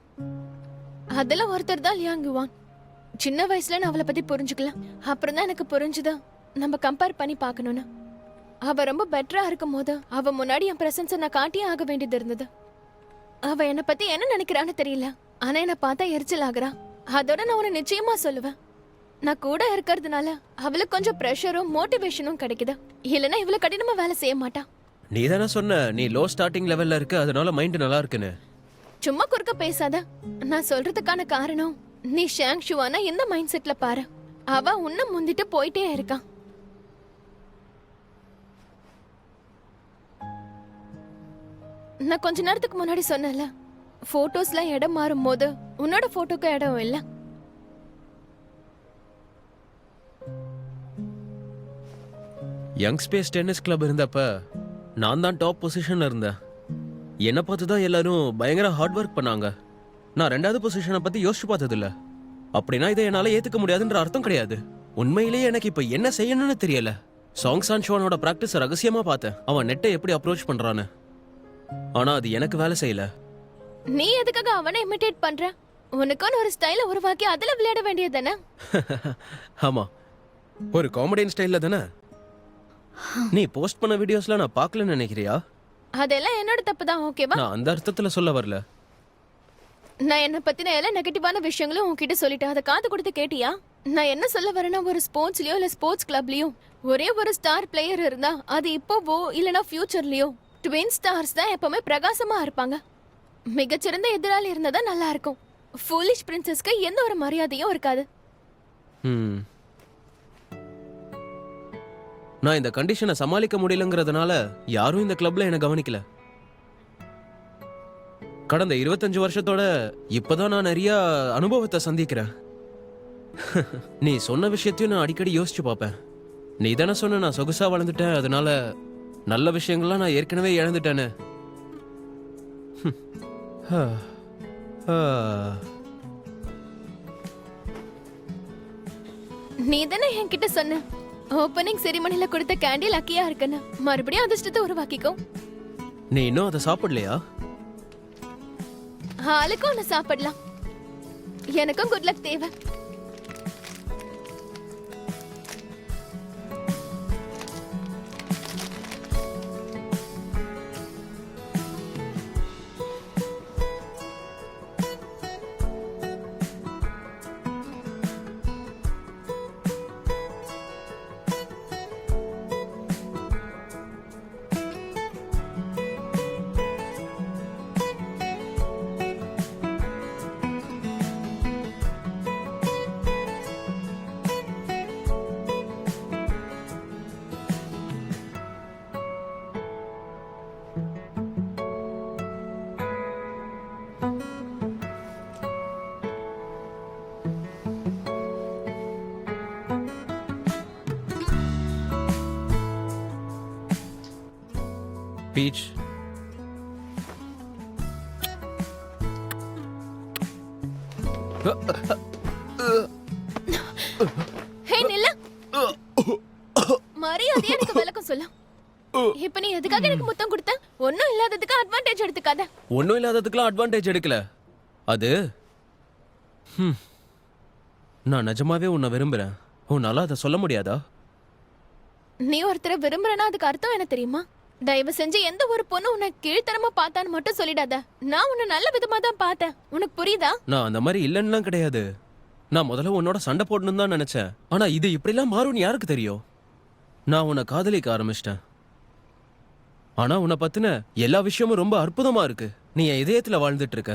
அதுல ஒருத்தர் தான் லியாங் யுவான். சின்ன வயசுல நான் அவளை பத்தி புரிஞ்சுக்கல. அப்புறம் தான் எனக்கு புரிஞ்சுது நம்ம கம்பேர் பண்ணி பார்க்கணும்னு. அவ ரொம்ப பெட்டரா இருக்கும் போது அவ முன்னாடி என் பிரசன்ஸை நான் காட்டியே ஆக வேண்டியது இருந்தது. அவ என்னை பத்தி என்ன நினைக்கிறான்னு தெரியல, ஆனா என்ன பார்த்தா எரிச்சல் ஆகுறா. அதோட நான் உன்னை நிச்சயமா சொல்லுவேன், நான் கூட இருக்கிறதுனால அவளுக்கு கொஞ்சம் ப்ரெஷரும் மோட்டிவேஷனும் கிடைக்குது. இல்லைன்னா இவ்வளவு கடினமா வேலை செய்ய மாட்டா. நீ தானே சொன்ன நீ லோ ஸ்டார்டிங் லெவல்ல இருக்க, அதனால மைண்ட் நல்லா இருக்குன்னு. சும்மா குறுக்க பேசாத. நான் சொல்றதுக்கான காரணம், நீ ஷாங் ஷுவானா இந்த மைண்ட் செட்ல பாரு. அவ உன்னை முந்திட்டு போயிட்டே இருக்கான். நான் கொஞ்ச நேரத்துக்கு முன்னாடி சொன்னேன்ல, போட்டோஸ்ல இடம் மாறும் போது உன்னோட போட்டோக்கு இடம் இல்ல. யங் ஸ்பேஸ் டென்னிஸ் கிளப் இருந்தப்ப நான் தான் டாப் பொசிஷன்ல இருந்தேன். என்னை பார்த்து தான் எல்லாரும் பயங்கர ஹார்ட் ஒர்க் பண்ணாங்க. நான் 2வது பொசிஷனை பத்தி யோசிச்சு பார்த்தது இல்ல. அப்படின்னா இதை என்னால ஏத்துக்க முடியாதுன்ற அர்த்தம் கிடையாது. உண்மையிலேயே எனக்கு இப்ப என்ன செய்யணும்னு தெரியல. சாங் சான்ஷுவானோட பிராக்டிஸ் ரகசியமா பார்த்தேன், அவன் நெட்டை எப்படி அப்ரோச் பண்றான்னு. ஆனா அது எனக்கு வேலை செய்யல. நீ எதுக்காக அவனை இமிட்டேட் பண்ற? உனக்குன்னு ஒரு ஸ்டைல உருவாக்கி அதுல விளையாட வேண்டியது தானே? ஆமா, ஒரு காமெடியன் ஸ்டைல்ல தானே. நீ போஸ்ட் பண்ண வீடியோஸ்லாம் நான் பார்க்கலன்னு நினைக்கிறியா? அதெல்லாம் என்னோட தப்பு தான், ஓகேவா? நான் அந்த அர்த்தத்துல சொல்ல வரல. நான் என்ன பத்தின எல்லா நெகட்டிவான விஷயங்களும் உன்கிட்ட சொல்லிட்டேன். அதை காது கொடுத்து கேட்டியா? நான் என்ன சொல்ல வரேன்னா, ஒரு ஸ்போர்ட்ஸ்லயோ இல்ல ஸ்போர்ட்ஸ் கிளப்லயோ ஒரே ஒரு ஸ்டார் பிளேயர் இருந்தா அது இப்போவோ இல்லனா ஃபியூச்சர்லயோ ட்வின் ஸ்டார்ஸ் தான் எப்பவுமே பிரகாசமா இருப்பாங்க. மிகச்சிறந்த எதிராளி இருந்தா தான் நல்லா இருக்கும். ஃபூலிஷ் பிரின்சஸ்க்கு எந்த ஒரு மரியாதையும் இருக்காது. ம். நான் இந்த கண்டிஷனை சமாளிக்க முடியலங்கிறதுனால யாரும் இந்த கிளப்ல என்ன கவனிக்கல. கடந்த 25 வருஷத்தோட இப்பதான் நான் நிறைய அனுபவத்தை சந்திக்கிறேன். நீ சொன்ன விஷயத்தையும் நான் அடிக்கடி யோசிச்சு பார்ப்பேன். நீ தானே சொன்ன நான் சொகுசா வளர்ந்துட்டேன், அதனால நல்ல விஷயங்கள்லாம் நான் ஏற்கனவே இழந்துட்டேன்னு. நீ தானே என்கிட்ட சொன்ன ஓப்பனிங் செரிமனில கொடுத்த கேண்டி லக்கியா இருக்குன்னு. மறுபடியும் அதிர்ஷ்டத்தை உருவாக்கிக்கோ. நீ இன்னும் அதை சாப்பிடலையா? ஆளுக்கும் ஒன்று சாப்பிடலாம். எனக்கும் குட் லக் தேவை. பீச், ஹே நில்ல. மரியாதை எனக்கு விளக்கம் சொல்ல. இப்ப நீ எதுக்காக எனக்கு முத்தம் கொடுத்த? ஒண்ணும் இல்லாததுக்கு அட்வான்டேஜ் எடுத்துக்காத. ஒன்றும் இல்லாததுக்கெல்லாம் அட்வான்டேஜ் எடுக்கல. அது நான் நிஜமாவே உன்னை விரும்புறேன். உன்னால அதை சொல்ல முடியாதா? நீ ஒருத்தரை விரும்புறனா அதுக்கு அர்த்தம் என்ன தெரியுமா? தயவு செஞ்சு எந்த ஒரு பொண்ணு உன்னை கீழ்த்தரமா பார்த்தான்னு மட்டும் சொல்லிடாத. நான் உன்னை நல்ல விதமா தான் பார்த்தேன். உனக்கு புரியுதா? நான் அந்த மாதிரி இல்லைன்னுலாம் கிடையாது. நான் முதல்ல உன்னோட சண்டை போடணும்னு தான் நினைச்சேன். ஆனா இது இப்படிலாம் மாறும்னு யாருக்கு தெரியும்? நான் உன்னை காதலிக்க ஆரம்பிச்சிட்டேன். ஆனா உன்னை பத்தின எல்லா விஷயமும் ரொம்ப அற்புதமா இருக்கு. நீ என் இதயத்துல வாழ்ந்துட்டு இருக்க.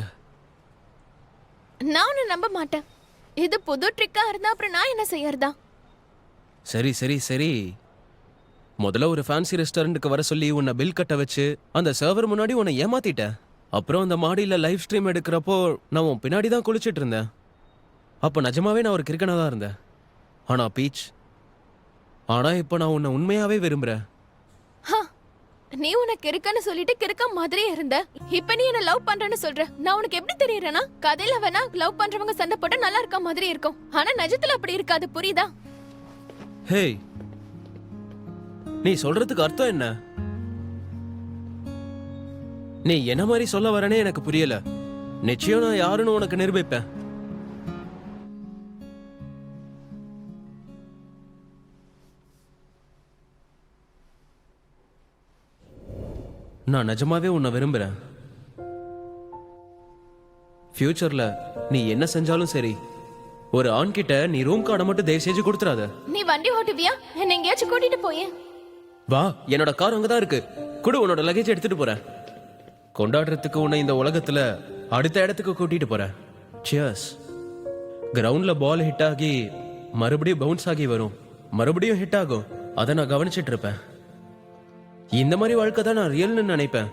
நான் உன்னை நம்ப மாட்டேன். இது புது ட்ரிக்கா இருந்தா அப்புறம் நான் என்ன செய்யறதா? சரி சரி சரி, முதல்ல ஒரு ஃபேன்சி ரெஸ்டாரண்ட்டுக்கு வர சொல்லி உன்னை பில் கட்ட வச்சு அந்த சர்வர் முன்னாடி உன்னை ஏமாத்திட்டேன். அப்புறம் அந்த மாடியில் லைவ் ஸ்ட்ரீம் எடுக்கிறப்போ நான் உன் பின்னாடி தான் குளிச்சுட்டு இருந்தேன். அப்போ நிஜமாவே நான் ஒரு கிரிக்கனா தான் இருந்தேன். ஆனா பீச், ஆனா இப்போ நான் உன்னை உண்மையாவே விரும்புறேன். நீ உனக்கு இருக்கன்னு சொல்லிட்டு கிறுக்க மாதிரியே இருந்த. இப்ப நீ என்ன லவ் பண்றேன்னு சொல்ற. நான் உனக்கு எப்படி தெரியறேனா? கதையில வேணா லவ் பண்றவங்க சண்டை போட்டா நல்லா இருக்க மாதிரி இருக்கும். ஆனா நிஜத்துல அப்படி இருக்காது, புரியுதா? ஹேய், நீ சொல்றதுக்கு அர்த்தம் என்ன? நீ என்ன மாதிரி சொல்ல வரனே எனக்கு புரியல. நிச்சயம் நான் யாருன்னு உனக்கு நிரூபிப்பேன். நான் நிஜமாவே உன்னை விரும்புறேன். ஃபியூச்சர்ல நீ என்ன செஞ்சாலும் சரி, ஒரு ஆண் கிட்ட நீ ரூம் கார்டை மட்டும் தயவு செஞ்சு கொடுத்துறாத. நீ வண்டி ஓட்டுவியா? என்ன எங்கேயாச்சும் கூட்டிட்டு போயே. வா, என்னோட கார் அங்கதான் இருக்கு. குடு, உன்னோட லக்கேஜ் எடுத்துட்டு போறேன். கொண்டாடுறதுக்கு உன்னை இந்த உலகத்துல அடுத்த இடத்துக்கு கூட்டிட்டு போறேன். சியர்ஸ். கிரவுண்ட்ல பால் ஹிட் ஆகி மறுபடியும் பவுன்ஸ் ஆகி வரும், மறுபடியும் ஹிட் ஆகும். அதை நான் கவனிச்சிட்டு இருப்பேன். இந்த மாதிரி வாழ்க்கை தான் நான் ரியல்னு நினைப்பேன்.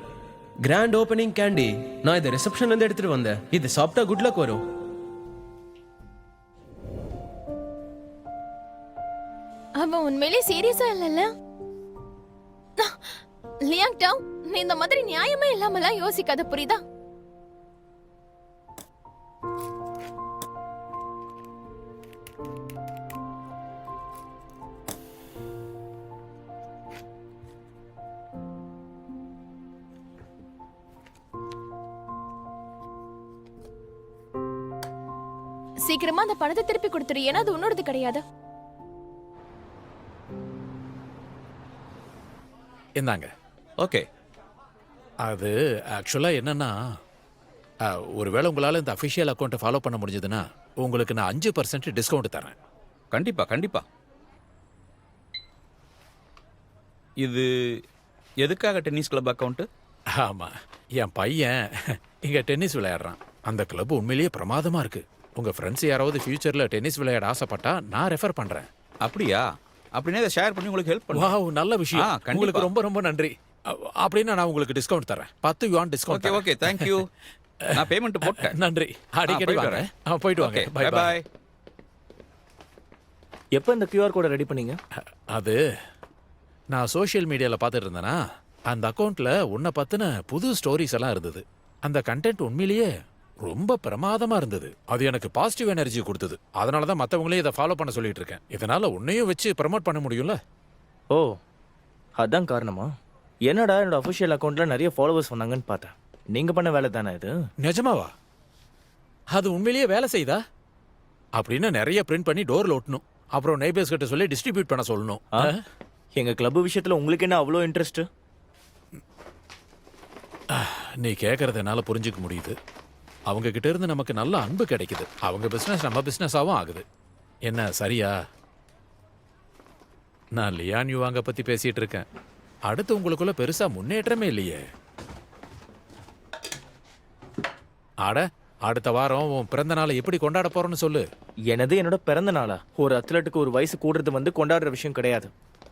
கிராண்ட் ஓப்பனிங் கேண்டி நான் இதை ரிசப்ஷன்ல இருந்து எடுத்துட்டு வந்தேன். இது சாப்பிட்டா குட் லக் வரும். அவன் உண்மையிலே சீரியஸா இல்லல்ல? லியாங் டாவ், நீ இந்த மாதிரி நியாயமே இல்லாமலாம் யோசிக்காத, புரியுதா? சீக்கிரமா அந்த பணத்தை திருப்பி கொடுத்துரு, ஏன்னா அது உன்னோடது கிடையாது. இந்தாங்க. ஓகே. அது ஆக்சுவலாக என்னன்னா, ஒருவேளை உங்களால் இந்த அஃபிஷியல் அக்கௌண்ட்டை ஃபாலோ பண்ண முடிஞ்சதுன்னா உங்களுக்கு நான் 5% டிஸ்கவுண்ட் தரேன். கண்டிப்பா கண்டிப்பா. இது எதுக்காக டென்னிஸ் கிளப் அக்கௌண்ட்டு? ஆமாம், என் பையன் இங்கே டென்னிஸ் விளையாடுறான். அந்த கிளப் உண்மையிலேயே பிரமாதமாக இருக்கு. உங்கள் ஃப்ரெண்ட்ஸ் யாராவது ஃபியூச்சரில் டென்னிஸ் விளையாட ஆசைப்பட்டா நான் ரெஃபர் பண்ணுறேன். அப்படியா? அப்படின்னா இதை ஷேர் பண்ணி உங்களுக்கு ஹெல்ப் பண்ணுவோம். வாவ், நல்ல விஷயம். கண்டிப்பா. உங்களுக்கு ரொம்ப ரொம்ப நன்றி. அப்படின்னா நான் உங்களுக்கு டிஸ்கவுண்ட் தரேன். 10 yuan discount. Okay okay, thank you. நான் பேமெண்ட் போட்டேன். நன்றி. அடிக்கடி போயிட்டு வாங்க. வரேன். போயிட்டு வாங்க. Okay, bye bye bye. Bye. எப்போ இந்த QR கோடை ரெடி பண்ணீங்க? அது நான் சோஷியல் மீடியாவில் பார்த்துட்டு இருந்தேனா, அந்த அக்கௌண்ட்ல உன்னை பத்தின புது ஸ்டோரிஸ் எல்லாம் இருந்தது. அந்த கண்டென்ட் உண்மையிலேயே ரொம்ப பிரமாதமா இருந்தது. அது எனக்கு பாசிட்டிவ் எனர்ஜி கொடுத்தது. அதனால தான் மற்றவங்களே இதை ஃபாலோ பண்ண சொல்லிட்டு இருக்கேன். இதனால உன்னையும் வச்சு ப்ரமோட் பண்ண முடியும்ல. ஓ, அதான் காரணமா? என்னடா என்னோட அஃபிஷியல் அக்கௌண்ட்டில் நிறைய ஃபாலோவர்ஸ் வந்தாங்கன்னு பார்த்தேன். நீங்கள் பண்ண வேலை தானே இது? நிஜமாவா? அது உண்மையிலேயே வேலை செய்தா? அப்படின்னு நிறைய பிரிண்ட் பண்ணி டோர்ல ஒட்டணும். அப்புறம் நெய்பர்ஸ் கிட்ட சொல்லி டிஸ்ட்ரிபியூட் பண்ண சொல்லணும். எங்கள் கிளப் விஷயத்தில் உங்களுக்கு என்ன அவ்வளோ இன்ட்ரெஸ்ட்டு? நீ கேட்கறது என்னால புரிஞ்சுக்க முடியுது. அவங்க கிட்ட இருந்து நமக்கு நல்ல அன்பு கிடைக்குது. அவங்க பிசினஸ் நம்ம பிசினஸாவும் ஆகுது. என்ன சரியா? நான் லியான் யுவாங்க பத்தி பேசிட்டு இருக்கேன். அடுத்து உங்களுக்குள்ள பெருசா முன்னேற்றமே இல்லையே. ஆட, அடுத்த வாரம் உன் பிறந்த நாளை எப்படி கொண்டாட போறோம்னு சொல்லு. எனது என்னோட பிறந்த நாளா? ஒரு அத்லட்டுக்கு ஒரு வயசு கூடுறது வந்து கொண்டாடுற விஷயம் கிடையாது.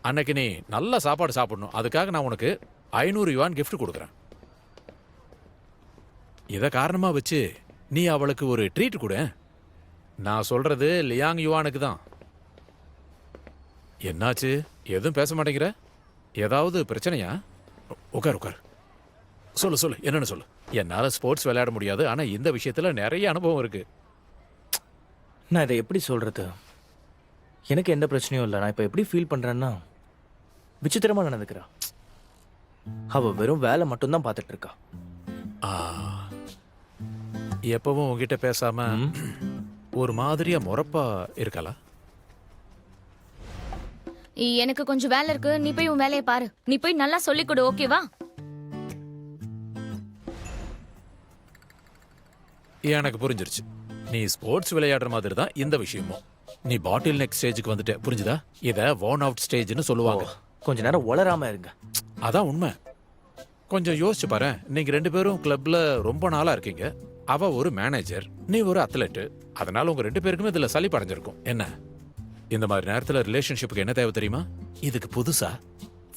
அன்னைக்கு நீ நல்ல சாப்பாடு சாப்பிடணும். அதுக்காக நான் உனக்கு 500 yuan gift கொடுக்குறேன். இத காரணமா வச்சு நீ அவளுக்கு ஒரு ட்ரீட் கொடு. நான் சொல்றது லியாங் யுவானுக்கு தான். என்னாச்சு? எதுவும் பேச மாட்டேங்கிற? ஏதாவது பிரச்சனையா? உட்கார் உட்கார். சொல்லு சொல்லு, என்னன்னு சொல்லு. என்னால ஸ்போர்ட்ஸ் விளையாட முடியாது, ஆனா இந்த விஷயத்துல நிறைய அனுபவம் இருக்கு. நான் இதை எப்படி சொல்றது? எனக்கு எந்த பிரச்சனையும் இல்லை. நான் இப்போ எப்படி ஃபீல் பண்றேன்னா, விசித்திரமா நடந்துக்கிறா. அவ வெறும் வேலை மட்டும்தான் பார்த்துட்டு இருக்கா. ஆ, எப்பவும் உங்ககிட்ட பேசாம ஒரு மாதிரியா முறப்பா இருக்கலா? எனக்கு கொஞ்சம் வேலை இருக்கு. நீ போய் உன் வேலையை பாரு. நீ போய் நல்லா சொல்லிக் கொடு, ஓகேவா? எனக்கு புரிஞ்சிருச்சு. நீ ஸ்போர்ட்ஸ் விளையாடுற மாதிரி தான் இந்த விஷயமும். நீ பாட்டில் நெக் ஸ்டேஜுக்கு வந்துட்ட, புரிஞ்சுதா? இத வார்ன் அவுட் ஸ்டேஜ்னு சொல்லுவாங்க. கொஞ்ச நேரம் உளராம இருங்க. அதான் உண்மை. கொஞ்சம் யோசிச்சு பாரு. நீங்க 2 பேரும் கிளப்ல ரொம்ப நாளா இருக்கீங்க. அவ ஒரு மேனேஜர், நீ ஒரு அத்லெட். அதனால உங்க 2 பேருக்குமே இதுல சலிப்பு அடைஞ்சிருக்கும். என்ன இந்த மாதிரி நேரத்துல ரிலேஷன்ஷிப்புக்கு என்ன தேவை தெரியுமா? இதுக்கு புதுசா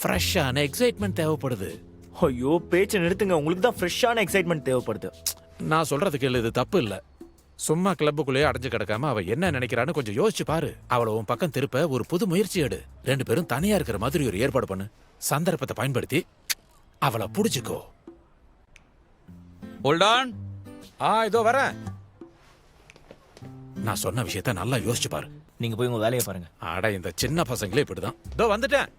ஃப்ரெஷ்ஷான எக்ஸைட்மெண்ட் தேவைப்படுது. ஐயோ, பேச்சை நிறுத்துங்க. உங்களுக்கு தான் ஃப்ரெஷ்ஷான எக்ஸைட்மெண்ட் தேவைப்படுது. நான் சொல்றது கேளு, இது தப்பு இல்ல. சும்மா கிளப்புக்குள்ளேயே அடைஞ்சு கிடக்காம அவ என்ன நினைக்கிறான்னு கொஞ்சம் யோசிச்சு பாரு. அவளை உன் பக்கம் திருப்ப ஒரு புது முயற்சி எடு. 2 பேரும் தனியா இருக்கிற மாதிரி ஒரு ஏற்பாடு பண்ணு. சந்தர்ப்பத்தை பயன்படுத்தி அவளை புடிச்சுக்கோ. Hold on. இதோ வரேன். நான் சொன்ன விஷயத்த நல்லா யோசிச்சு பாரு. நீங்க போய் உங்க வேலையை பாருங்க. அட, இந்த சின்ன பசங்களே இப்படிதான். இதோ வந்துட்டேன்.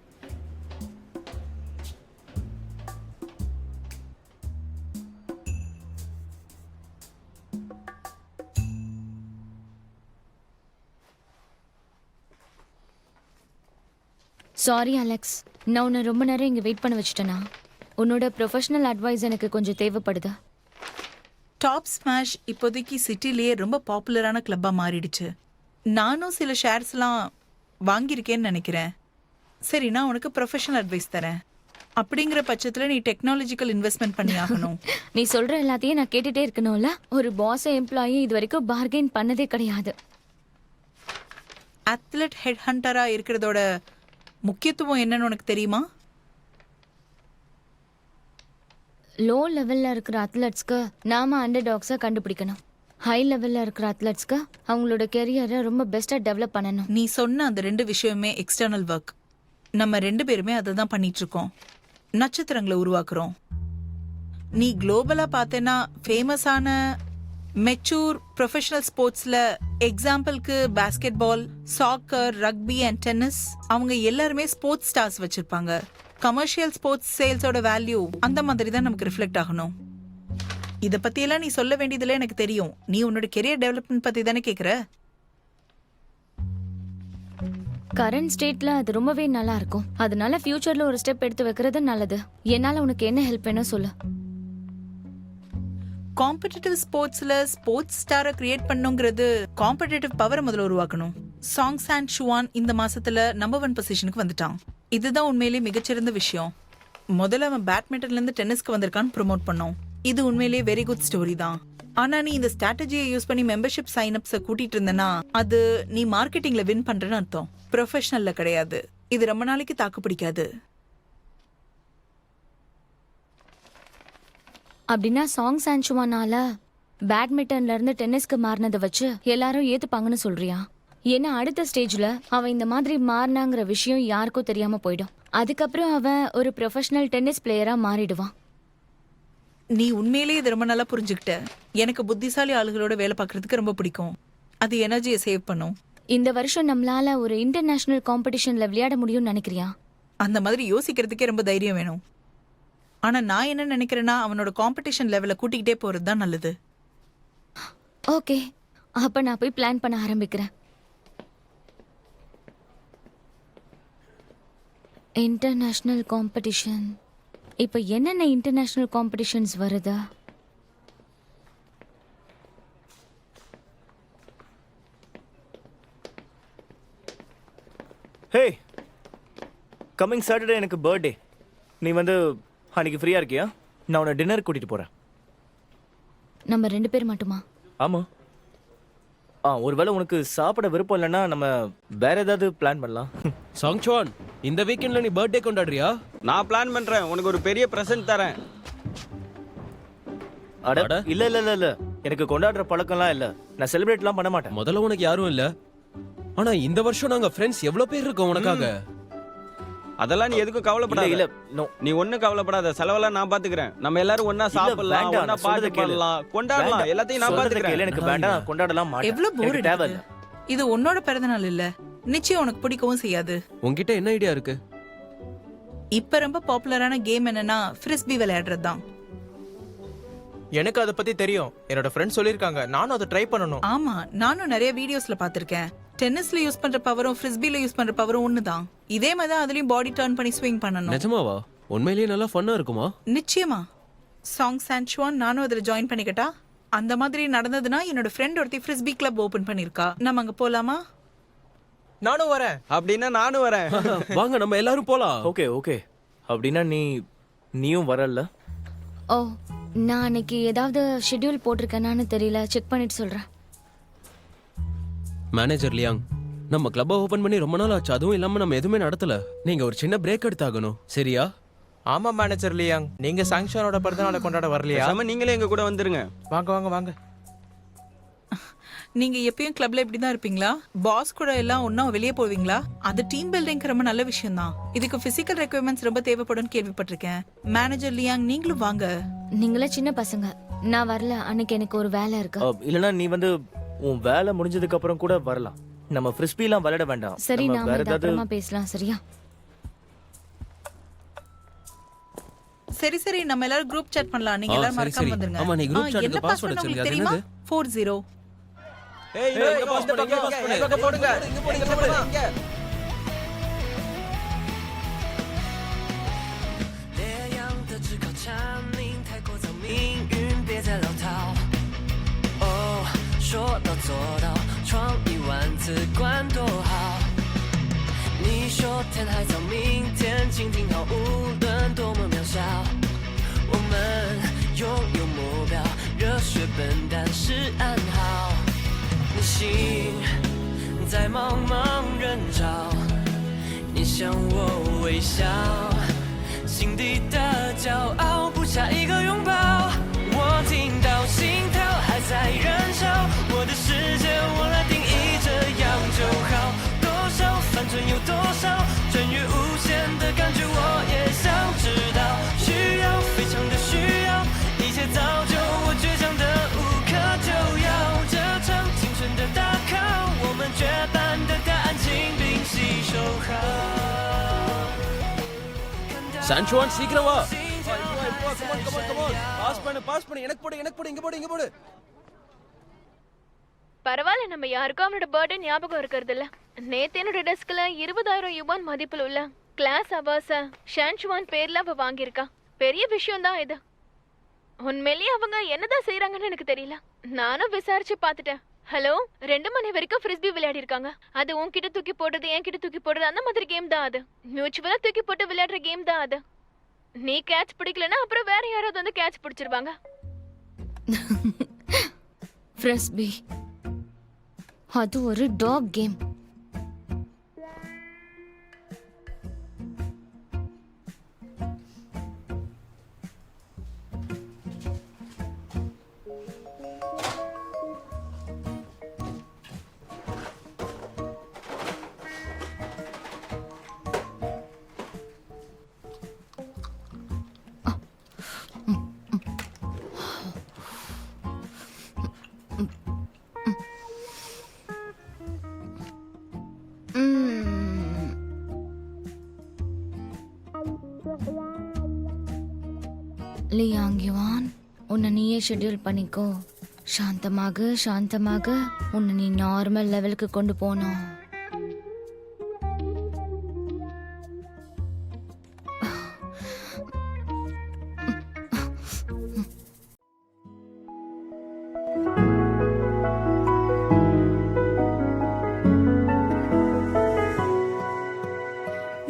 சாரி அலெக்ஸ், நான் உன்னை ரொம்ப நேரம் இங்கே வெயிட் பண்ண வச்சுட்டேனா? உன்னோட ப்ரொஃபஷனல் அட்வைஸ் எனக்கு கொஞ்சம் தேவைப்படுதா? டாப் ஸ்மாஷ் இப்போதைக்கு சிட்டிலேயே ரொம்ப பாப்புலரான கிளப்பா மாறிடுச்சு. நானும் சில ஷேர்ஸ்லாம் வாங்கியிருக்கேன்னு நினைக்கிறேன். சரி, நான் உனக்கு ப்ரொஃபஷனல் அட்வைஸ் தரேன். அப்படிங்கிற பட்சத்தில் நீ டெக்னாலஜிக்கல் இன்வெஸ்ட்மெண்ட் பண்ணி ஆகணும். நீ சொல்ற எல்லாத்தையும் நான் கேட்டுட்டே இருக்கணும்ல? ஒரு பாஸ் எம்ப்ளாயி இது வரைக்கும் பார்கெயின் பண்ணதே கிடையாது. அத்லெட் ஹெட் ஹண்டரா இருக்கிறதோட முக்கியத்துவம் என்னன்னு உனக்கு தெரியுமா? லோ லெவல்ல இருக்கிற அத்லெட்ஸ்க்கு நாம அண்டர் டாக்ஸை கண்டுபிடிக்கணும். ஹை லெவல்ல இருக்கிற அத்லெட்ஸ்க்கு அவங்களோட கெரியரை ரொம்ப பெஸ்ட்டாக டெவலப் பண்ணணும். நீ சொன்ன அந்த 2 விஷயமே எக்ஸ்டர்னல் ஒர்க். நம்ம 2 பேருமே அதை தான் பண்ணிட்டு இருக்கோம். நட்சத்திரங்களை உருவாக்குறோம். நீ குளோபலா பார்த்தேன்னா ஃபேமஸான மெச்சூர் ப்ரொஃபஷனல் ஸ்போர்ட்ஸ்ல எக்ஸாம்பிளுக்கு basketball, soccer, rugby and tennis, அவங்க எல்லாருமே ஸ்போர்ட்ஸ் ஸ்டார்ஸ் வச்சிருப்பாங்க. கமர்ஷியல் ஸ்போர்ட்ஸ் சேல்ஸோட வேல்யூ அந்த மாதிரி தான் நமக்கு ரிஃப்ளெக்ட் ஆகணும். இதை பத்தியெல்லாம் நீ சொல்ல வேண்டியதுல எனக்கு தெரியும். நீ உன்னோட கெரியர் டெவலப்மெண்ட் பத்தி தானே கேட்குற? கரண்ட் ஸ்டேட்ல அது ரொம்பவே நல்லா இருக்கும். அதனால ஃபியூச்சர்ல ஒரு ஸ்டெப் எடுத்து வைக்கிறது நல்லது. என்னால உனக்கு என்ன ஹெல்ப் வேணும் சொல்லு. காம்படிட்டிவ் ஸ்போர்ட்ஸ்ல ஸ்போர்ட்ஸ் ஸ்டாரை கிரியேட் பண்ணுங்கிறது காம்படிட்டிவ் பவரை முதல்ல உருவாக்கணும். சாங் சான் ஷுவான் இந்த மாசத்துல நம்பர் 1 பொசிஷனுக்கு வந்துட்டான். இதுதான் உண்மையிலேயே மிகச்சிறந்த விஷயம். முதல்ல அவன் பேட்மிண்டன்ல இருந்து டென்னிஸ்க்கு வந்திருக்கான்னு ப்ரோமோட் பண்ணோம். இது உண்மையிலேயே வெரி குட் ஸ்டோரி தான். ஆனா நீ இந்த ஸ்ட்ராட்டஜியை யூஸ் பண்ணி மெம்பர்ஷிப் சைன் அப்ஸை கூட்டிட்டு இருந்தனா அது நீ மார்க்கெட்டிங்ல வின் பண்றேன்னு அர்த்தம். ப்ரொஃபஷனல்ல கிடையாது. இது ரொம்ப நாளைக்கு தாக்கு பிடிக்காது. அப்படின்னா சாங் சான்சுவானால பேட்மிண்டன்ல இருந்து டென்னிஸ்க்கு மாறினதை வச்சு எல்லாரும் ஏத்துப்பாங்கன்னு சொல்றியா? ஏன்னா அடுத்த ஸ்டேஜ்ல அவன் இந்த மாதிரி மாறினாங்கிற விஷயம் யாருக்கும் தெரியாம போயிடும். அதுக்கப்புறம் அவன் ஒரு ப்ரொஃபஷனல் டென்னிஸ் பிளேயரா மாறிடுவான். நீ உண்மையிலேயே இது ரொம்ப நல்லா புரிஞ்சுக்கிட்ட. எனக்கு புத்திசாலி ஆளுகளோட வேலை பார்க்கறதுக்கு ரொம்ப பிடிக்கும். அது எனர்ஜியை சேவ் பண்ணும். இந்த வருஷம் நம்மளால ஒரு இன்டர்நேஷனல் காம்படிஷன்ல விளையாட முடியும்னு நினைக்கிறியா? அந்த மாதிரி யோசிக்கிறதுக்கே ரொம்ப தைரியம் வேணும். ஆனா நான் என்ன நினைக்கிறேன்னா அவனோட காம்படிஷன் லெவலை கூட்டிக்கிட்டே போறது தான் நல்லது. ஓகே, அப்ப நான் போய் பிளான் பண்ண ஆரம்பிக்கிறேன். International competition. இப்ப என்னென்ன இன்டர்நேஷனல் காம்படிஷன்ஸ் வருதா? ஹே, கம்மிங் சாட்டர்டே எனக்கு பர்த்டே. நீ வந்து அன்னைக்கு ஃப்ரீயா இருக்கியா? நான் உன்னை டின்னர் கூட்டிட்டு போறேன். நம்ம 2 பேர் மட்டுமா? ஆமா. ஒருவேளை உனக்கு சாப்பிட விருப்பம் இல்லைன்னா நம்ம வேற ஏதாவது பிளான் பண்ணலாம். சாங்சுவான், இந்த வீக்கெண்ட்ல நீ பர்த்டே கொண்டாடுறியா? நான் பிளான் பண்றேன். உனக்கு ஒரு பெரிய பிரசன்ட் தரேன். அட இல்ல இல்ல இல்ல இல்ல, எனக்கு கொண்டாடுற பழக்கம்லாம் இல்ல. நான் செலிப்ரேட்லாம் பண்ண மாட்டேன். முதல்ல உனக்கு யாரும் இல்ல. ஆனா இந்த வருஷம் நாங்க ஃப்ரெண்ட்ஸ் எவ்வளவு பேர் இருக்கோம் உனக்காக. அதெல்லாம் நீ எதுக்கும் கவலைப்படாத. இல்ல நோ, நீ ஒண்ணும் கவலைப்படாத. செலவெல்லாம் நான் பாத்துக்கிறேன். நம்ம எல்லாரும் ஒண்ணா சாப்பிடலாம், வேண்டாம், ஒண்ணா நான் சொல்றதை பாட்டு பாடலாம், கொண்டாடலாம். எல்லாத்தையும் நான் சொல்றதை கேளு. பாத்துக்கிறேன். எனக்கு வேண்டாம், நான் கொண்டாடலாம் மாட்டேன். எவ்வளவு போர் எனக்கு தேவையில்ல. இது உன்னோட பிறந்தநாள் இல்ல. நிச்சயம் உனக்கு பிடிக்கவும் செய்யாது. உன்கிட்ட என்ன ஐடியா இருக்கு? இப்ப ரொம்ப பாப்புலரான கேம் என்னன்னா ஃப்ரிஸ்பி விளையாடுறது தான். எனக்கு அதை பத்தி தெரியும். என்னோட ஃப்ரெண்ட்ஸ் சொல்லியிருக்காங்க. நானும் அதை ட்ரை பண்ணணும். ஆமா, நானும் நிறைய வீடியோஸ்ல பாத்திருக்கேன். டென்னிஸ்ல யூஸ் பண்ற பவரும் ஃப்ரிஸ்பில யூஸ் பண்ற பவரும் ஒண்ணுதான். இதே மாதிரி தான் அதுலயும் பாடி டர்ன் பண்ணி ஸ்விங் பண்ணணும். நிஜமாவா? உண்மையிலேயே நல்லா ஃபன்னா இருக்குமா? நிச்சயமா. சாங் சான்சுவான், நானும் அதுல ஜாயின் பண்ணிக்கிட்டா? அந்த மாதிரி நடந்ததுன்னா என்னோட ஃப்ரெண்ட் ஒருத்தி ஃப்ரிஸ்பி கிளப் ஓபன் பண்ணிருக்கா. நம்ம அங்க போலாமா? நானும் வரேன். அப்படின்னா நானும் வரேன். வாங்க நம்ம எல்லாரும் போலாம். ஓகே ஓகே, அப்படின்னா நீயும் வரல? ஓ, நான் அன்னைக்கு ஏதாவது ஷெட்யூல் போட்டிருக்கேனான்னு தெரியல. செக் பண்ணிட்டு சொல்றேன். மேனேஜர் லியாங், நம்ம கிளப்பை ஓபன் பண்ணி ரொம்ப நாள் ஆச்சு. அதுவும் இல்லாம நம்ம எதுவுமே நடத்தல. நீங்க ஒரு சின்ன பிரேக் எடுத்தாகணும், சரியா? ஆமா மேனேஜர் லியாங், நீங்க சாங்ஷனோட பிறந்தநாளை கொண்டாட வரலையா? பேசாம நீங்களே எங்க கூட வந்துருங்க. வாங்க வாங்க வாங்க. நீங்க எப்பயும் கிளப்ல இப்படிதான் இருப்பீங்களா? பாஸ் கூட எல்லாம் ஒன்னா வெளியே போவீங்களா? அது டீம் பில்டிங் ரொம்ப நல்ல விஷயம் தான். இதுக்கு பிசிக்கல் ரெக்யர்மெண்ட்ஸ் ரொம்ப தேவைப்படும்னு கேள்விப்பட்டிருக்கேன். மேனேஜர் லியாங், நீங்களும் வாங்க. நீங்களே சின்ன பசங்க, நான் வரல. அன்னைக்கு எனக்கு ஒரு வேலை இருக்கு. இல்லனா நீ வந்து உன் வேலை முடிஞ்சதுக்கு அப்புறம் கூட வரலாம். நம்ம ஃப்ரிஸ்பிலாம் விளையாட வேண்டாம். சரி, நம்ம நாம வேற இதை ஏதாவது அப்புறமா பேசலாம், சரியா? சரி சரி, நம்ம எல்லாரும் குரூப் chat பண்ணலாம். நீங்க எல்லாரும் சரி, மறக்காம சரி. வந்துருங்க. ஆமா, நீ group chat க்கு என்ன password password உங்களுக்கு வச்சிருங்க. தெரியுமா? அது 40. ஏய், இங்க பாஸ் பண்ணுங்க. இங்க பக்கம் போடுங்க. இங்க போடுங்க. இங்க.说到做到，闯10000次关多好。你说天还早，明天请听好，无论多么渺小，我们拥有目标，热血奔，但是安好。你心在茫茫人潮，你向我微笑，心底的骄傲，不差一个拥抱。我听到心跳还在燃烧，我的世界我来定义，这样就好。多少反转有多少，穿越无限的感觉我也想知道。需要非常的需要，一切造就我倔强的无可救药。这场青春的大考，我们绝版的答案请屏息守好。சான்சுவான், சீக்கிரம் வா. பாஸ் பண்ணு. எனக்கு போடு, இங்க போடு. பரவாயில்ல, நம்ம யாருக்கும் அவனோட பர்த்டே ஞாபகம் இருக்கிறது இல்ல. நேத்து என்னோட டெஸ்க்ல 20,000 யுவான் மதிப்பில் உள்ள கிளாஸ் அவார்ட்ஸ ஷான்சுவான் பேர்ல அவ வாங்கியிருக்கா. பெரிய விஷயம் தான் இது. உண்மையிலேயே அவங்க என்னதான் செய்யறாங்கன்னு எனக்கு தெரியல. நானும் விசாரிச்சு பார்த்துட்டேன். ஹலோ, 2 மணி வரைக்கும் ஃப்ரிஸ்பி விளையாடி இருக்காங்க. அது உன்கிட்ட தூக்கி போடுறது, என்கிட்ட தூக்கி போடுறது, அந்த மாதிரி கேம் தான் அது. மியூச்சுவலா தூக்கி போட்டு விளையாடுற கேம் தான் அது. நீ கேட்ச் பிடிக்கலன்னா அப்புறம் வேற யாராவது வந்து கேட்ச் பிடிச்சிருவாங்க. ஃப்ரெஸ்பி அது ஒரு டாக் கேம். லியாங் யுவான், உன்னை நீயே ஷெட்யூல் பண்ணிக்கோ. சாந்தமாக சாந்தமாக உன்னை நீ நார்மல் லெவலுக்கு கொண்டு போனோம்.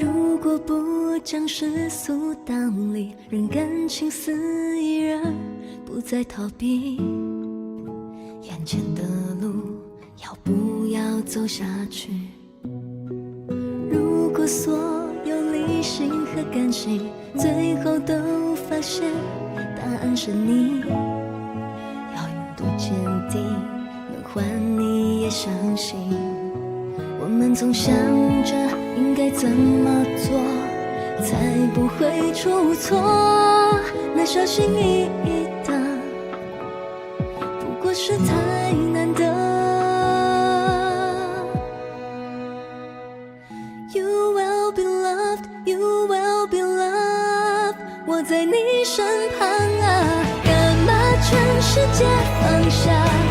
如果不将世俗当理，让感情肆意而不再逃避，眼前的路要不要走下去？如果所有理性和感性最后都发现答案是你，要有多坚定能换你也相信？我们总想着应该怎么做才不会出错，那小心翼翼的不过是太难得。You will be loved, you will be loved， 我在你身旁啊，干嘛全世界放下？